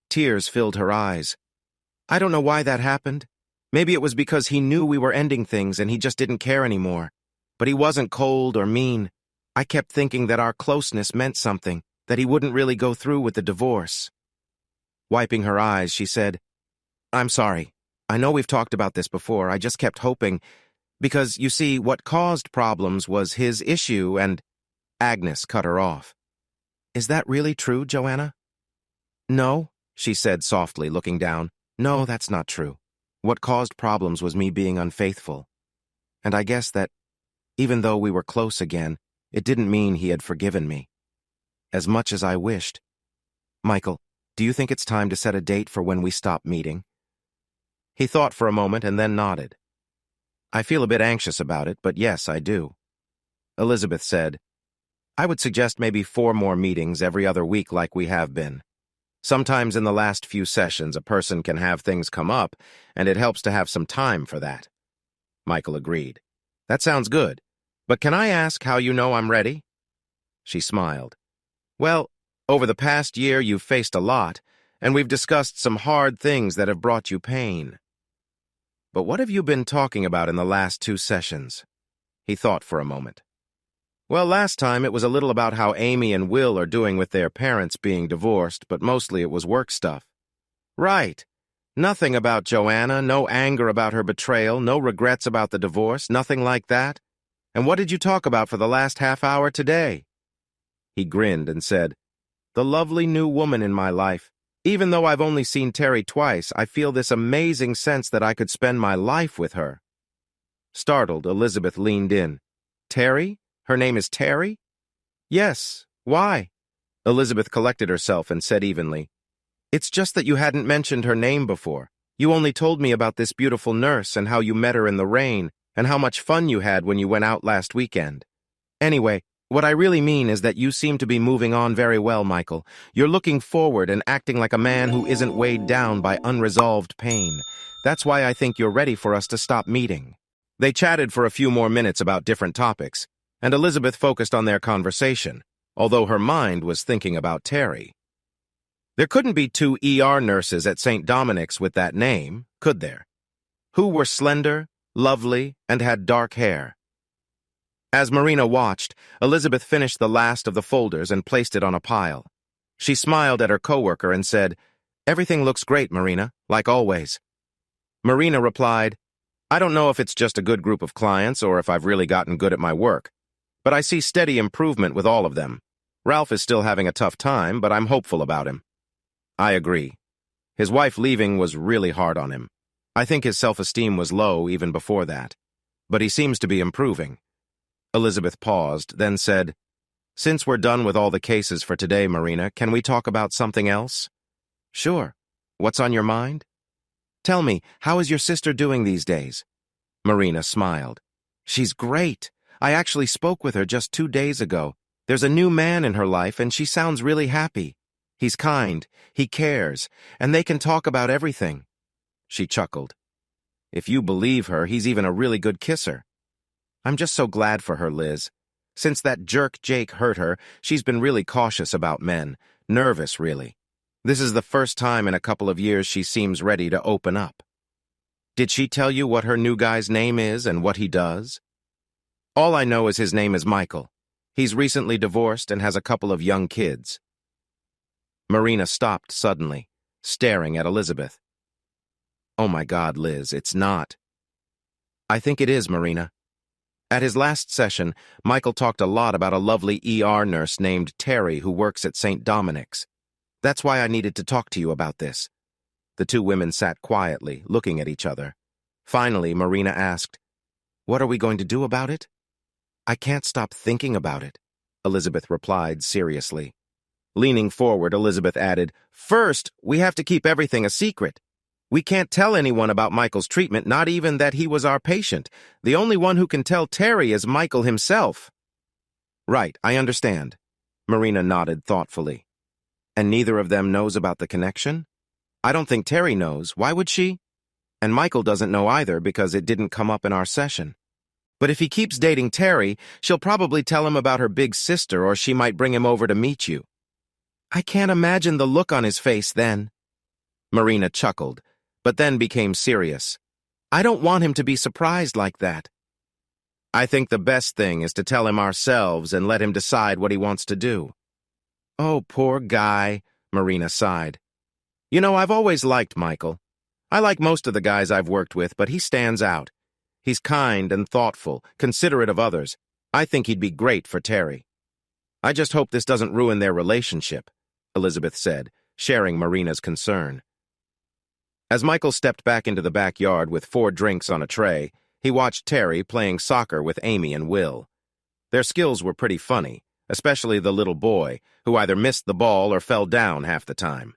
Tears filled her eyes. I don't know why that happened. Maybe it was because he knew we were ending things and he just didn't care anymore. But he wasn't cold or mean. I kept thinking that our closeness meant something, that he wouldn't really go through with the divorce. Wiping her eyes, she said, "I'm sorry. I know we've talked about this before. I just kept hoping. Because, you see, what caused problems was his issue and—" Agnes cut her off. "Is that really true, Joanna?" "No," she said softly, looking down. "No, that's not true. What caused problems was me being unfaithful. And I guess that, even though we were close again, it didn't mean he had forgiven me. As much as I wished. Michael, do you think it's time to set a date for when we stop meeting?" He thought for a moment and then nodded. "I feel a bit anxious about it, but yes, I do." Elizabeth said, "I would suggest maybe 4 more meetings every other week like we have been. Sometimes in the last few sessions a person can have things come up, and it helps to have some time for that." Michael agreed. "That sounds good. But can I ask how you know I'm ready?" She smiled. "Well, over the past year you've faced a lot, and we've discussed some hard things that have brought you pain. But what have you been talking about in the last 2 sessions?" He thought for a moment. "Well, last time it was a little about how Amy and Will are doing with their parents being divorced, but mostly it was work stuff." "Right. Nothing about Joanna, no anger about her betrayal, no regrets about the divorce, nothing like that? And what did you talk about for the last half hour today?" He grinned and said, "The lovely new woman in my life. Even though I've only seen Terry twice, I feel this amazing sense that I could spend my life with her." Startled, Elizabeth leaned in. "Terry? Her name is Terry?" "Yes. Why?" Elizabeth collected herself and said evenly, "It's just that you hadn't mentioned her name before. You only told me about this beautiful nurse and how you met her in the rain and how much fun you had when you went out last weekend. Anyway, what I really mean is that you seem to be moving on very well, Michael. You're looking forward and acting like a man who isn't weighed down by unresolved pain. That's why I think you're ready for us to stop meeting." They chatted for a few more minutes about different topics, and Elizabeth focused on their conversation, although her mind was thinking about Terry. There couldn't be 2 ER nurses at St. Dominic's with that name, could there? Who were slender, lovely, and had dark hair. As Marina watched, Elizabeth finished the last of the folders and placed it on a pile. She smiled at her coworker and said, "Everything looks great, Marina, like always." Marina replied, "I don't know if it's just a good group of clients or if I've really gotten good at my work, but I see steady improvement with all of them. Ralph is still having a tough time, but I'm hopeful about him." "I agree. His wife leaving was really hard on him. I think his self-esteem was low even before that, but he seems to be improving." Elizabeth paused, then said, "Since we're done with all the cases for today, Marina, can we talk about something else?" "Sure. What's on your mind?" "Tell me, how is your sister doing these days?" Marina smiled. "She's great. I actually spoke with her just 2 days ago. There's a new man in her life, and she sounds really happy. He's kind, he cares, and they can talk about everything." She chuckled. "If you believe her, he's even a really good kisser." "I'm just so glad for her, Liz. Since that jerk Jake hurt her, she's been really cautious about men. Nervous, really. This is the first time in a couple of years she seems ready to open up." "Did she tell you what her new guy's name is and what he does?" "All I know is his name is Michael. He's recently divorced and has a couple of young kids." Marina stopped suddenly, staring at Elizabeth. "Oh my God, Liz, it's not." "I think it is, Marina. At his last session, Michael talked a lot about a lovely ER nurse named Terry who works at St. Dominic's. That's why I needed to talk to you about this." The 2 women sat quietly, looking at each other. Finally, Marina asked, "What are we going to do about it?" "I can't stop thinking about it," Elizabeth replied seriously. Leaning forward, Elizabeth added, "First, we have to keep everything a secret. We can't tell anyone about Michael's treatment, not even that he was our patient. The only one who can tell Terry is Michael himself." "Right, I understand." Marina nodded thoughtfully. "And neither of them knows about the connection?" "I don't think Terry knows. Why would she? And Michael doesn't know either because it didn't come up in our session. But if he keeps dating Terry, she'll probably tell him about her big sister, or she might bring him over to meet you." "I can't imagine the look on his face then." Marina chuckled, but then became serious. "I don't want him to be surprised like that. I think the best thing is to tell him ourselves and let him decide what he wants to do." "Oh, poor guy," Marina sighed. "You know, I've always liked Michael. I like most of the guys I've worked with, but he stands out. He's kind and thoughtful, considerate of others. I think he'd be great for Terry." "I just hope this doesn't ruin their relationship," Elizabeth said, sharing Marina's concern. As Michael stepped back into the backyard with 4 drinks on a tray, he watched Terry playing soccer with Amy and Will. Their skills were pretty funny, especially the little boy, who either missed the ball or fell down half the time.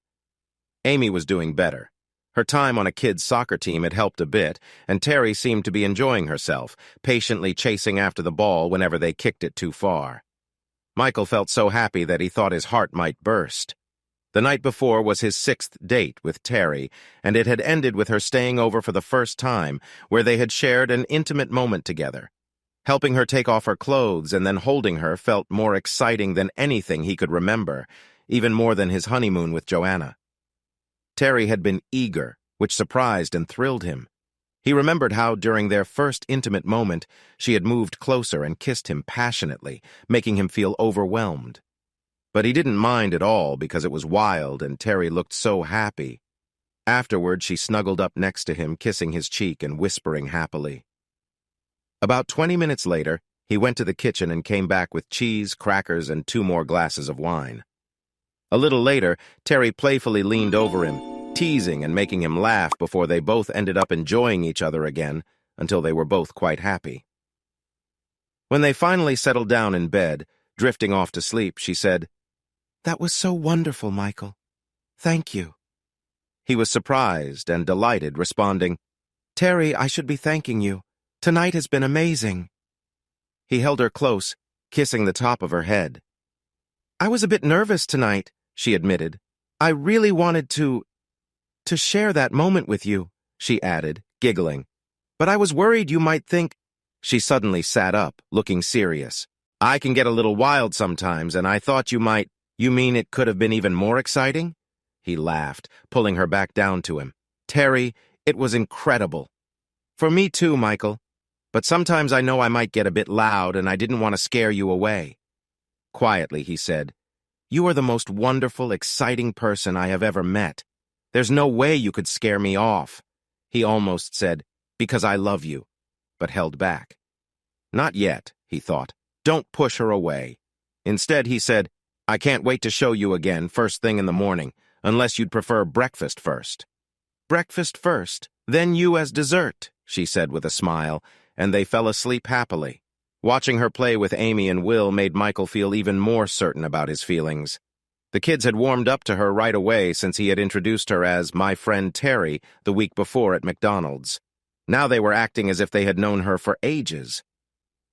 Amy was doing better. Her time on a kids' soccer team had helped a bit, and Terry seemed to be enjoying herself, patiently chasing after the ball whenever they kicked it too far. Michael felt so happy that he thought his heart might burst. The night before was his 6th date with Terry, and it had ended with her staying over for the first time, where they had shared an intimate moment together. Helping her take off her clothes and then holding her felt more exciting than anything he could remember, even more than his honeymoon with Joanna. Terry had been eager, which surprised and thrilled him. He remembered how, during their first intimate moment, she had moved closer and kissed him passionately, making him feel overwhelmed. But he didn't mind at all because it was wild and Terry looked so happy. Afterward, she snuggled up next to him, kissing his cheek and whispering happily. About 20 minutes later, he went to the kitchen and came back with cheese, crackers, and 2 more glasses of wine. A little later, Terry playfully leaned over him, teasing and making him laugh before they both ended up enjoying each other again until they were both quite happy. When they finally settled down in bed, drifting off to sleep, she said, "That was so wonderful, Michael. Thank you." He was surprised and delighted, responding, "Terry, I should be thanking you. Tonight has been amazing." He held her close, kissing the top of her head. "I was a bit nervous tonight," she admitted. "I really wanted to share that moment with you," she added, giggling. "But I was worried you might think—" She suddenly sat up, looking serious. "I can get a little wild sometimes, and I thought you might— You mean it could have been even more exciting?" He laughed, pulling her back down to him. "Terry, it was incredible." "For me too, Michael. But sometimes I know I might get a bit loud, and I didn't want to scare you away." Quietly, he said, "You are the most wonderful, exciting person I have ever met. There's no way you could scare me off." He almost said, "Because I love you," but held back. Not yet, he thought. Don't push her away. Instead, he said, "I can't wait to show you again first thing in the morning, unless you'd prefer breakfast first." "Breakfast first, then you as dessert," she said with a smile, and they fell asleep happily. Watching her play with Amy and Will made Michael feel even more certain about his feelings. The kids had warmed up to her right away since he had introduced her as my friend Terry the week before at McDonald's. Now they were acting as if they had known her for ages.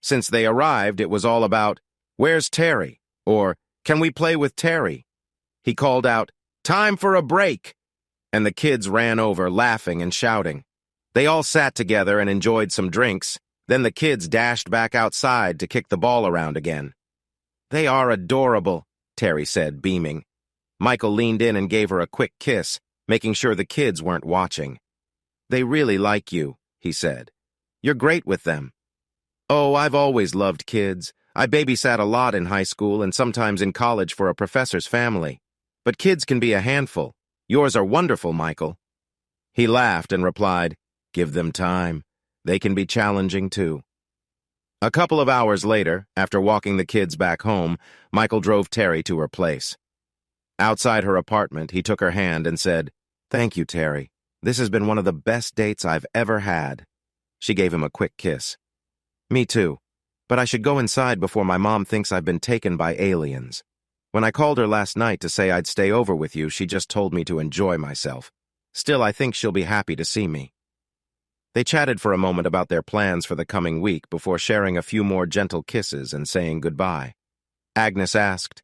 Since they arrived, it was all about, "Where's Terry?" or "Can we play with Terry?" He called out, "Time for a break!" and the kids ran over, laughing and shouting. They all sat together and enjoyed some drinks. Then the kids dashed back outside to kick the ball around again. "They are adorable," Terry said, beaming. Michael leaned in and gave her a quick kiss, making sure the kids weren't watching. "They really like you," he said. "You're great with them." "Oh, I've always loved kids. I babysat a lot in high school and sometimes in college for a professor's family. But kids can be a handful. Yours are wonderful, Michael." He laughed and replied, "Give them time. They can be challenging too." A couple of hours later, after walking the kids back home, Michael drove Terry to her place. Outside her apartment, he took her hand and said, "Thank you, Terry. This has been one of the best dates I've ever had. She gave him a quick kiss. Me too. But I should go inside before my mom thinks I've been taken by aliens. When I called her last night to say I'd stay over with you, she just told me to enjoy myself. Still, I think she'll be happy to see me. They chatted for a moment about their plans for the coming week before sharing a few more gentle kisses and saying goodbye. Agnes asked,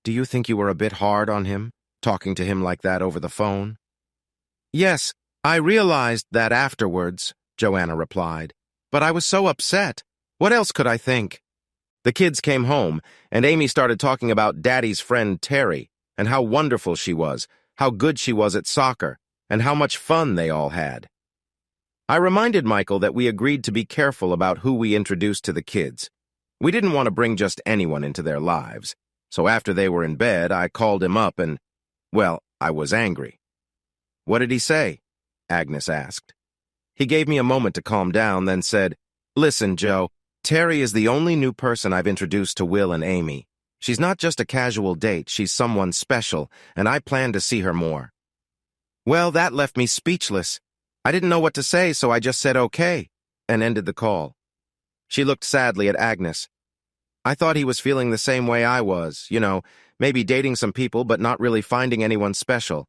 "Do you think you were a bit hard on him, talking to him like that over the phone?" "Yes, I realized that afterwards," Joanna replied. "But I was so upset. What else could I think?" The kids came home, and Amy started talking about Daddy's friend Terry, and how wonderful she was, how good she was at soccer, and how much fun they all had. I reminded Michael that we agreed to be careful about who we introduced to the kids. We didn't want to bring just anyone into their lives, so after they were in bed, I called him up and, well, I was angry. "What did he say?" Agnes asked. He gave me a moment to calm down, then said, "Listen, Joe, Terry is the only new person I've introduced to Will and Amy. She's not just a casual date, she's someone special, and I plan to see her more." Well, that left me speechless. I didn't know what to say, so I just said okay, and ended the call. She looked sadly at Agnes. I thought he was feeling the same way I was, maybe dating some people but not really finding anyone special.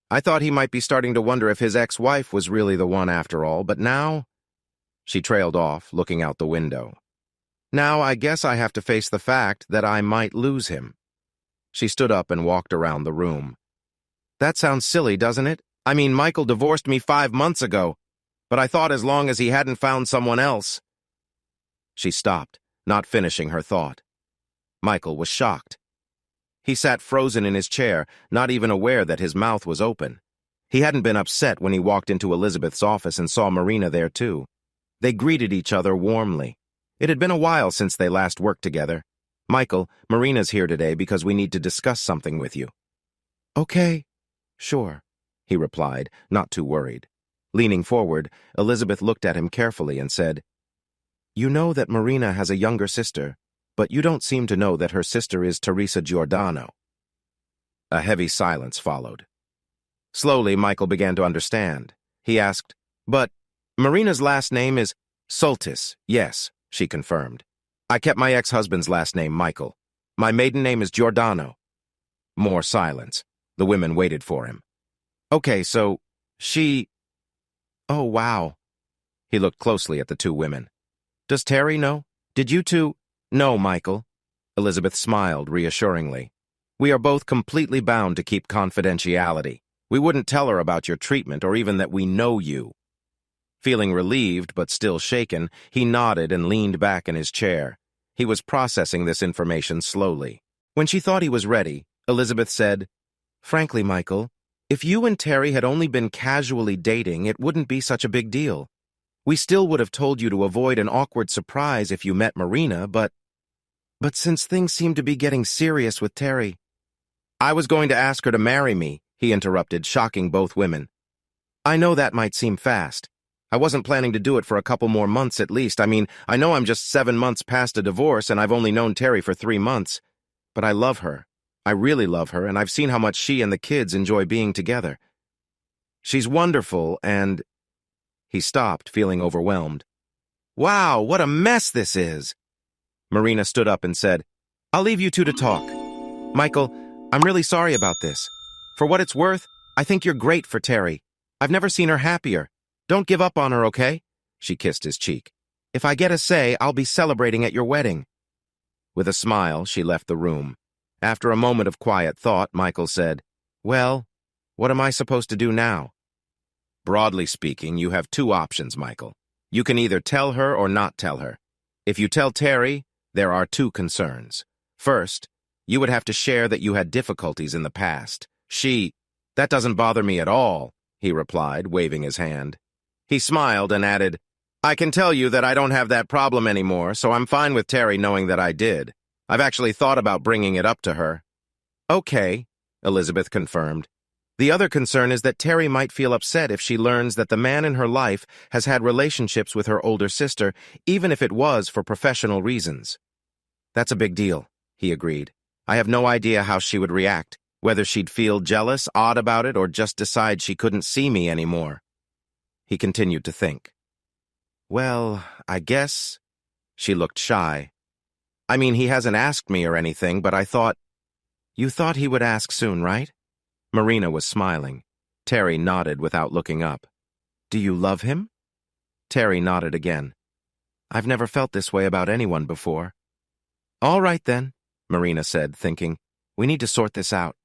I thought he might be starting to wonder if his ex-wife was really the one after all, but now... She trailed off, looking out the window. Now I guess I have to face the fact that I might lose him. She stood up and walked around the room. That sounds silly, doesn't it? I mean, Michael divorced me 5 months ago, but I thought as long as he hadn't found someone else. She stopped, not finishing her thought. Michael was shocked. He sat frozen in his chair, not even aware that his mouth was open. He hadn't been upset when he walked into Elizabeth's office and saw Marina there too. They greeted each other warmly. It had been a while since they last worked together. "Michael, Marina's here today because we need to discuss something with you." "Okay, sure," he replied, not too worried. Leaning forward, Elizabeth looked at him carefully and said, "You know that Marina has a younger sister, but you don't seem to know that her sister is Teresa Giordano." A heavy silence followed. Slowly, Michael began to understand. He asked, "But Marina's last name is Soltis, yes," she confirmed. "I kept my ex-husband's last name, Michael. My maiden name is Giordano." More silence. The women waited for him. "Okay, so she... Oh, wow." He looked closely at the two women. "Does Terry know? Did you two..." "No, Michael." Elizabeth smiled reassuringly. "We are both completely bound to keep confidentiality. We wouldn't tell her about your treatment or even that we know you." Feeling relieved but still shaken, he nodded and leaned back in his chair. He was processing this information slowly. When she thought he was ready, Elizabeth said, "Frankly, Michael, if you and Terry had only been casually dating, it wouldn't be such a big deal. We still would have told you to avoid an awkward surprise if you met Marina, but since things seem to be getting serious with Terry..." "I was going to ask her to marry me," he interrupted, shocking both women. "I know that might seem fast. I wasn't planning to do it for a couple more months at least. I mean, I know I'm just 7 months past a divorce and I've only known Terry for 3 months. But I love her. I really love her, and I've seen how much she and the kids enjoy being together. She's wonderful, and..." He stopped, feeling overwhelmed. "Wow, what a mess this is!" Marina stood up and said, "I'll leave you two to talk. Michael, I'm really sorry about this. For what it's worth, I think you're great for Terry. I've never seen her happier. Don't give up on her, okay?" She kissed his cheek. "If I get a say, I'll be celebrating at your wedding." With a smile, she left the room. After a moment of quiet thought, Michael said, "Well, what am I supposed to do now?" "Broadly speaking, you have 2 options, Michael. You can either tell her or not tell her. If you tell Terry, there are 2 concerns. First, you would have to share that you had difficulties in the past. That doesn't bother me at all," he replied, waving his hand. He smiled and added, "I can tell you that I don't have that problem anymore, so I'm fine with Terry knowing that I did. I've actually thought about bringing it up to her." "Okay," Elizabeth confirmed. "The other concern is that Terry might feel upset if she learns that the man in her life has had relationships with her older sister, even if it was for professional reasons." "That's a big deal," he agreed. "I have no idea how she would react. whether she'd feel jealous, odd about it, or just decide she couldn't see me anymore. He continued to think. Well, I guess... She looked shy. I mean, he hasn't asked me or anything, but I thought... You thought he would ask soon, right? Marina was smiling. Terry nodded without looking up. Do you love him? Terry nodded again. I've never felt this way about anyone before. All right then, Marina said, thinking. We need to sort this out.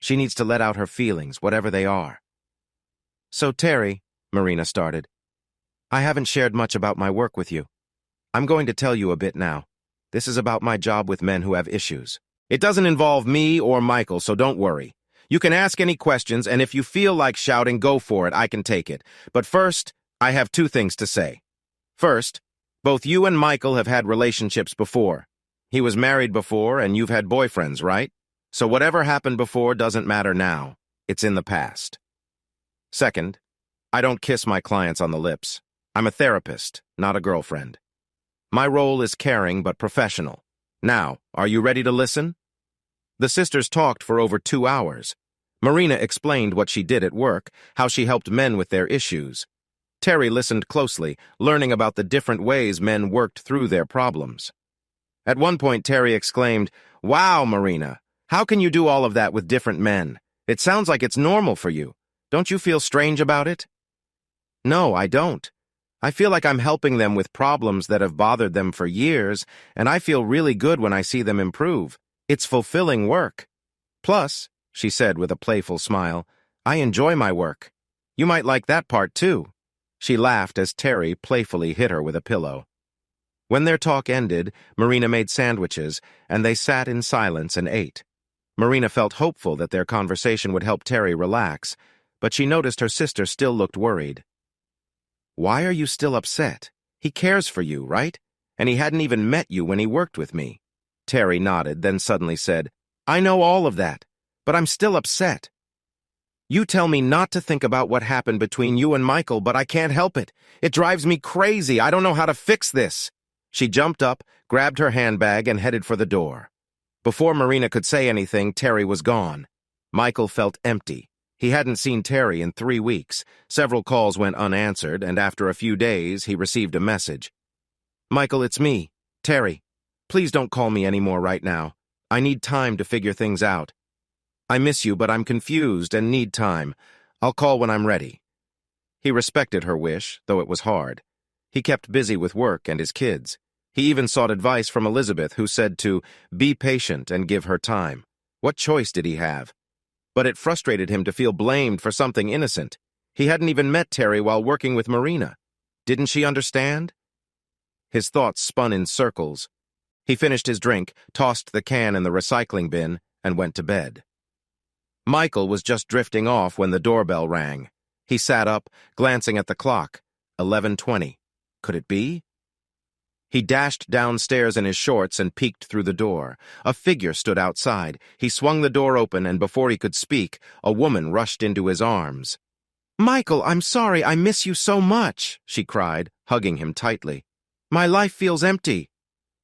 She needs to let out her feelings, whatever they are. So, Terry, Marina started, I haven't shared much about my work with you. I'm going to tell you a bit now. This is about my job with men who have issues. It doesn't involve me or Michael, so don't worry. You can ask any questions, and if you feel like shouting, go for it. I can take it. But first, I have two things to say. First, both you and Michael have had relationships before. He was married before, and you've had boyfriends, right? So whatever happened before doesn't matter now. It's in the past. Second, I don't kiss my clients on the lips. I'm a therapist, not a girlfriend. My role is caring but professional. Now, are you ready to listen? The sisters talked for over 2 hours. Marina explained what she did at work, how she helped men with their issues. Terry listened closely, learning about the different ways men worked through their problems. At one point, Terry exclaimed, Wow, Marina, how can you do all of that with different men? It sounds like it's normal for you. Don't you feel strange about it? No, I don't. I feel like I'm helping them with problems that have bothered them for years, and I feel really good when I see them improve. It's fulfilling work. Plus, she said with a playful smile, I enjoy my work. You might like that part too. She laughed as Terry playfully hit her with a pillow. When their talk ended, Marina made sandwiches, and they sat in silence and ate. Marina felt hopeful that their conversation would help Terry relax, but she noticed her sister still looked worried. Why are you still upset? He cares for you, right? And he hadn't even met you when he worked with me. Terry nodded, then suddenly said, I know all of that, but I'm still upset. You tell me not to think about what happened between you and Michael, but I can't help it. It drives me crazy. I don't know how to fix this. She jumped up, grabbed her handbag, and headed for the door. Before Marina could say anything, Terry was gone. Michael felt empty. He hadn't seen Terry in 3 weeks. Several calls went unanswered, and after a few days, he received a message. Michael, it's me, Terry. Please don't call me anymore right now. I need time to figure things out. I miss you, but I'm confused and need time. I'll call when I'm ready. He respected her wish, though it was hard. He kept busy with work and his kids. He even sought advice from Elizabeth, who said to be patient and give her time. What choice did he have? But it frustrated him to feel blamed for something innocent. He hadn't even met Terry while working with Marina. Didn't she understand? His thoughts spun in circles. He finished his drink, tossed the can in the recycling bin, and went to bed. Michael was just drifting off when the doorbell rang. He sat up, glancing at the clock. 11:20. Could it be? He dashed downstairs in his shorts and peeked through the door. A figure stood outside. He swung the door open, and before he could speak, a woman rushed into his arms. Michael, I'm sorry, I miss you so much, she cried, hugging him tightly. My life feels empty.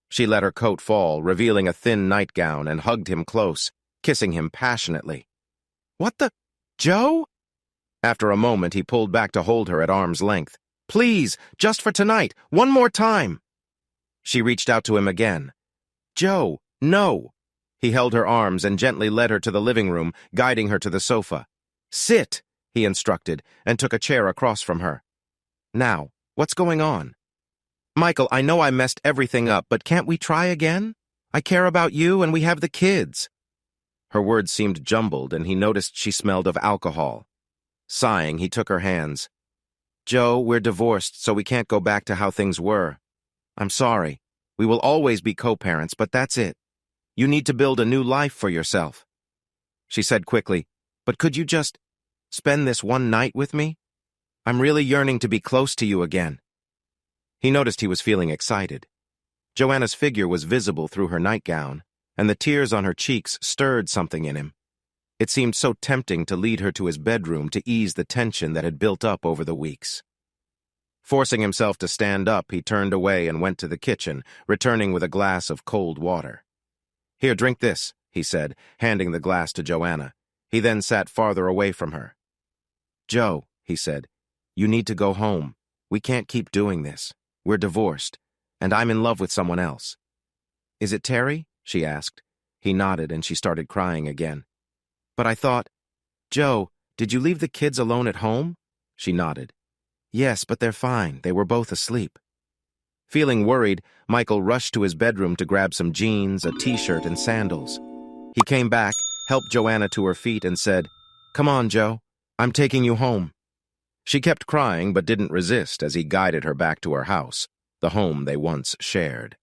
She let her coat fall, revealing a thin nightgown, and hugged him close, kissing him passionately. What the... Joe? After a moment, he pulled back to hold her at arm's length. Please, just for tonight, one more time. She reached out to him again. Joe, no. He held her arms and gently led her to the living room, guiding her to the sofa. Sit, he instructed, and took a chair across from her. Now, what's going on? Michael, I know I messed everything up, but can't we try again? I care about you and we have the kids. Her words seemed jumbled, and he noticed she smelled of alcohol. Sighing, he took her hands. Joe, we're divorced, so we can't go back to how things were. I'm sorry. We will always be co-parents, but that's it. You need to build a new life for yourself. She said quickly, but could you just spend this one night with me? I'm really yearning to be close to you again. He noticed he was feeling excited. Joanna's figure was visible through her nightgown, and the tears on her cheeks stirred something in him. It seemed so tempting to lead her to his bedroom to ease the tension that had built up over the weeks. Forcing himself to stand up, he turned away and went to the kitchen, returning with a glass of cold water. Here, drink this, he said, handing the glass to Joanna. He then sat farther away from her. "Joe," he said, "you need to go home. We can't keep doing this. We're divorced, and I'm in love with someone else." "Is it Terry?" she asked. He nodded, and she started crying again. "But I thought—" "Joe, did you leave the kids alone at home?" She nodded. "Yes, but they're fine. They were both asleep." Feeling worried, Michael rushed to his bedroom to grab some jeans, a t-shirt, and sandals. He came back, helped Joanna to her feet, and said, "Come on, Joe. I'm taking you home." She kept crying but didn't resist as he guided her back to her house, the home they once shared.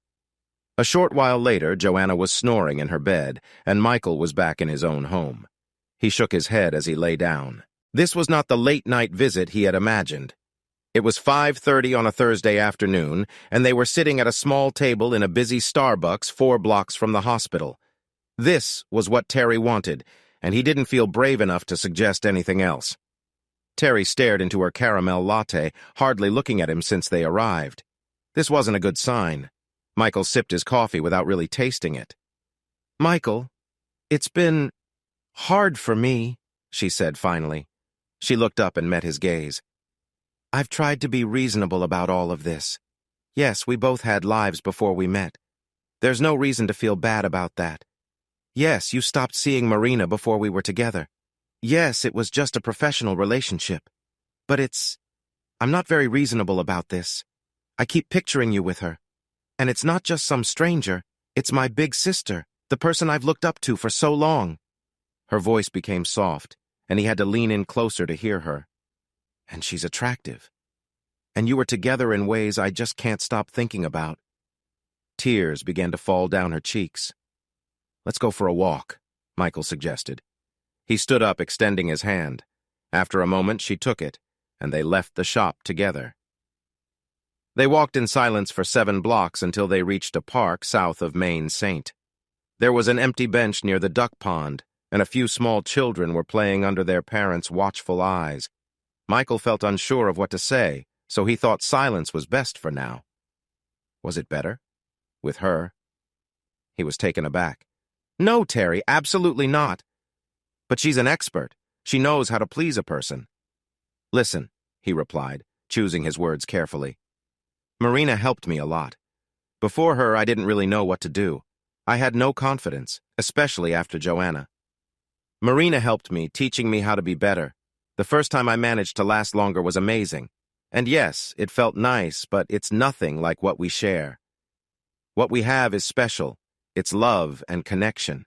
A short while later, Joanna was snoring in her bed, and Michael was back in his own home. He shook his head as he lay down. This was not the late-night visit he had imagined. It was 5:30 on a Thursday afternoon, and they were sitting at a small table in a busy Starbucks 4 blocks from the hospital. This was what Terry wanted, and he didn't feel brave enough to suggest anything else. Terry stared into her caramel latte, hardly looking at him since they arrived. This wasn't a good sign. Michael sipped his coffee without really tasting it. "Michael, it's been hard for me," she said finally. She looked up and met his gaze. "I've tried to be reasonable about all of this. Yes, we both had lives before we met. There's no reason to feel bad about that. Yes, you stopped seeing Marina before we were together. Yes, it was just a professional relationship. But I'm not very reasonable about this. I keep picturing you with her. And it's not just some stranger. It's my big sister, the person I've looked up to for so long." Her voice became soft, and he had to lean in closer to hear her. "And she's attractive. And you were together in ways I just can't stop thinking about." Tears began to fall down her cheeks. "Let's go for a walk," Michael suggested. He stood up, extending his hand. After a moment, she took it, and they left the shop together. They walked in silence for 7 blocks until they reached a park south of Main Saint. There was an empty bench near the duck pond, and a few small children were playing under their parents' watchful eyes. Michael felt unsure of what to say, so he thought silence was best for now. Was it better? With her? He was taken aback. "No, Terry, absolutely not. But she's an expert. She knows how to please a person." "Listen," he replied, choosing his words carefully. "Marina helped me a lot. Before her, I didn't really know what to do. I had no confidence, especially after Joanna. Marina helped me, teaching me how to be better. The first time I managed to last longer was amazing. And yes, it felt nice, but it's nothing like what we share. What we have is special. It's love and connection.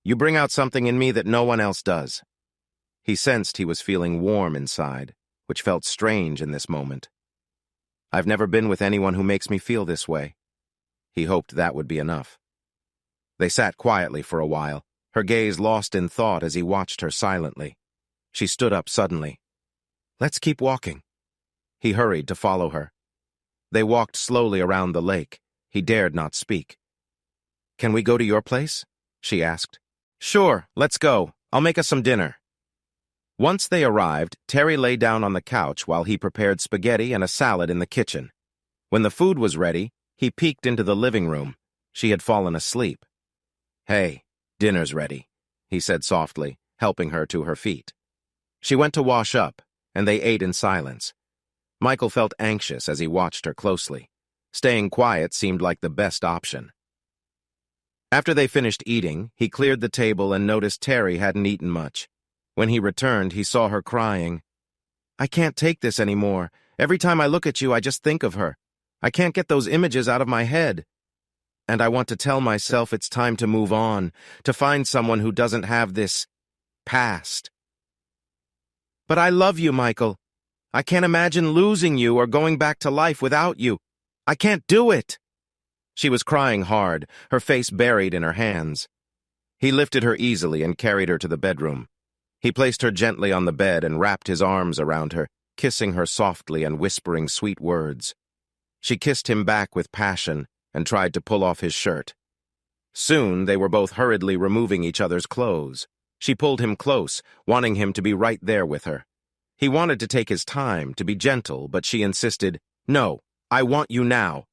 You bring out something in me that no one else does." He sensed he was feeling warm inside, which felt strange in this moment. "I've never been with anyone who makes me feel this way." He hoped that would be enough. They sat quietly for a while, her gaze lost in thought as he watched her silently. She stood up suddenly. "Let's keep walking." He hurried to follow her. They walked slowly around the lake. He dared not speak. "Can we go to your place?" she asked. "Sure, let's go. I'll make us some dinner." Once they arrived, Terry lay down on the couch while he prepared spaghetti and a salad in the kitchen. When the food was ready, he peeked into the living room. She had fallen asleep. "Hey, dinner's ready," he said softly, helping her to her feet. She went to wash up, and they ate in silence. Michael felt anxious as he watched her closely. Staying quiet seemed like the best option. After they finished eating, he cleared the table and noticed Terry hadn't eaten much. When he returned, he saw her crying. "I can't take this anymore. Every time I look at you, I just think of her. I can't get those images out of my head. And I want to tell myself it's time to move on, to find someone who doesn't have this past. But I love you, Michael. I can't imagine losing you or going back to life without you. I can't do it." She was crying hard, her face buried in her hands. He lifted her easily and carried her to the bedroom. He placed her gently on the bed and wrapped his arms around her, kissing her softly and whispering sweet words. She kissed him back with passion and tried to pull off his shirt. Soon they were both hurriedly removing each other's clothes. She pulled him close, wanting him to be right there with her. He wanted to take his time, to be gentle, but she insisted, "No, I want you now."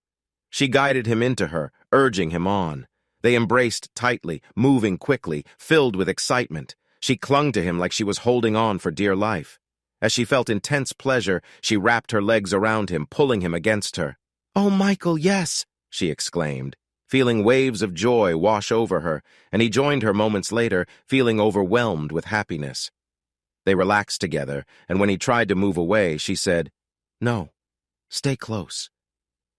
She guided him into her, urging him on. They embraced tightly, moving quickly, filled with excitement. She clung to him like she was holding on for dear life. As she felt intense pleasure, she wrapped her legs around him, pulling him against her. "Oh, Michael, yes!" she exclaimed, feeling waves of joy wash over her, and he joined her moments later, feeling overwhelmed with happiness. They relaxed together, and when he tried to move away, she said, "No, stay close."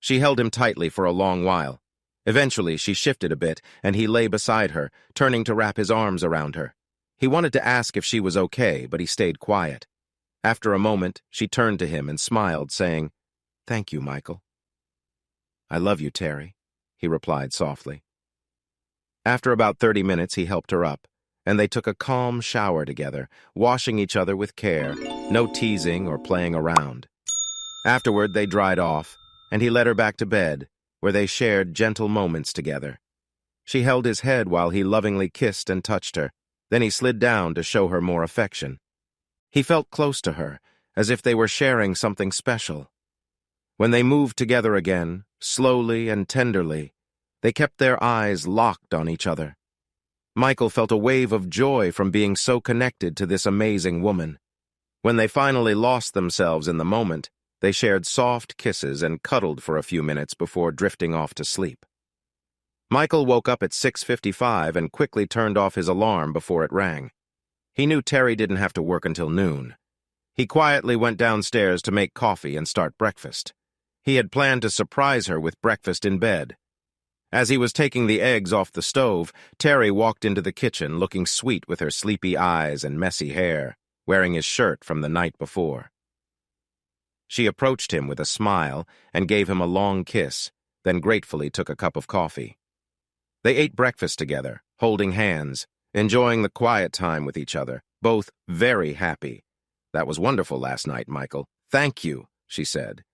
She held him tightly for a long while. Eventually, she shifted a bit, and he lay beside her, turning to wrap his arms around her. He wanted to ask if she was okay, but he stayed quiet. After a moment, she turned to him and smiled, saying, "Thank you, Michael." "I love you, Terry," he replied softly. After about 30 minutes, he helped her up, and they took a calm shower together, washing each other with care, no teasing or playing around. Afterward, they dried off, and he led her back to bed, where they shared gentle moments together. She held his head while he lovingly kissed and touched her. Then he slid down to show her more affection. He felt close to her, as if they were sharing something special. When they moved together again, slowly and tenderly, they kept their eyes locked on each other. Michael felt a wave of joy from being so connected to this amazing woman. When they finally lost themselves in the moment, they shared soft kisses and cuddled for a few minutes before drifting off to sleep. Michael woke up at 6:55 and quickly turned off his alarm before it rang. He knew Terry didn't have to work until noon. He quietly went downstairs to make coffee and start breakfast. He had planned to surprise her with breakfast in bed. As he was taking the eggs off the stove, Terry walked into the kitchen looking sweet with her sleepy eyes and messy hair, wearing his shirt from the night before. She approached him with a smile and gave him a long kiss, then gratefully took a cup of coffee. They ate breakfast together, holding hands, enjoying the quiet time with each other, both very happy. "That was wonderful last night, Michael. Thank you," she said.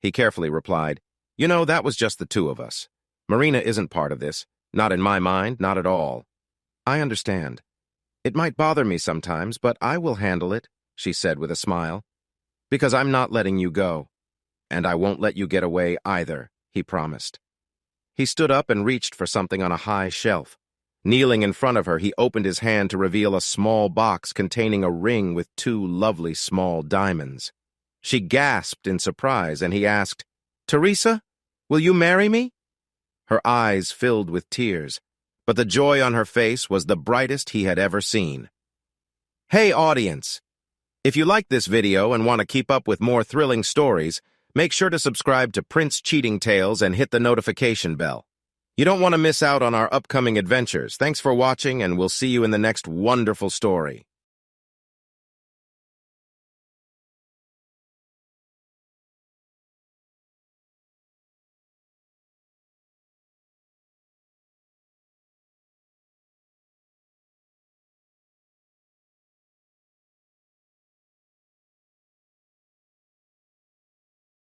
He carefully replied, "You know, that was just the two of us. Marina isn't part of this. Not in my mind, not at all." "I understand. It might bother me sometimes, but I will handle it," she said with a smile. "Because I'm not letting you go. And I won't let you get away either," he promised. He stood up and reached for something on a high shelf. Kneeling in front of her, he opened his hand to reveal a small box containing a ring with 2 lovely small diamonds. She gasped in surprise, and he asked, "Teresa, will you marry me?" Her eyes filled with tears, but the joy on her face was the brightest he had ever seen. Hey, audience! If you liked this video and want to keep up with more thrilling stories, make sure to subscribe to Prince Cheating Tales and hit the notification bell. You don't want to miss out on our upcoming adventures. Thanks for watching, and we'll see you in the next wonderful story.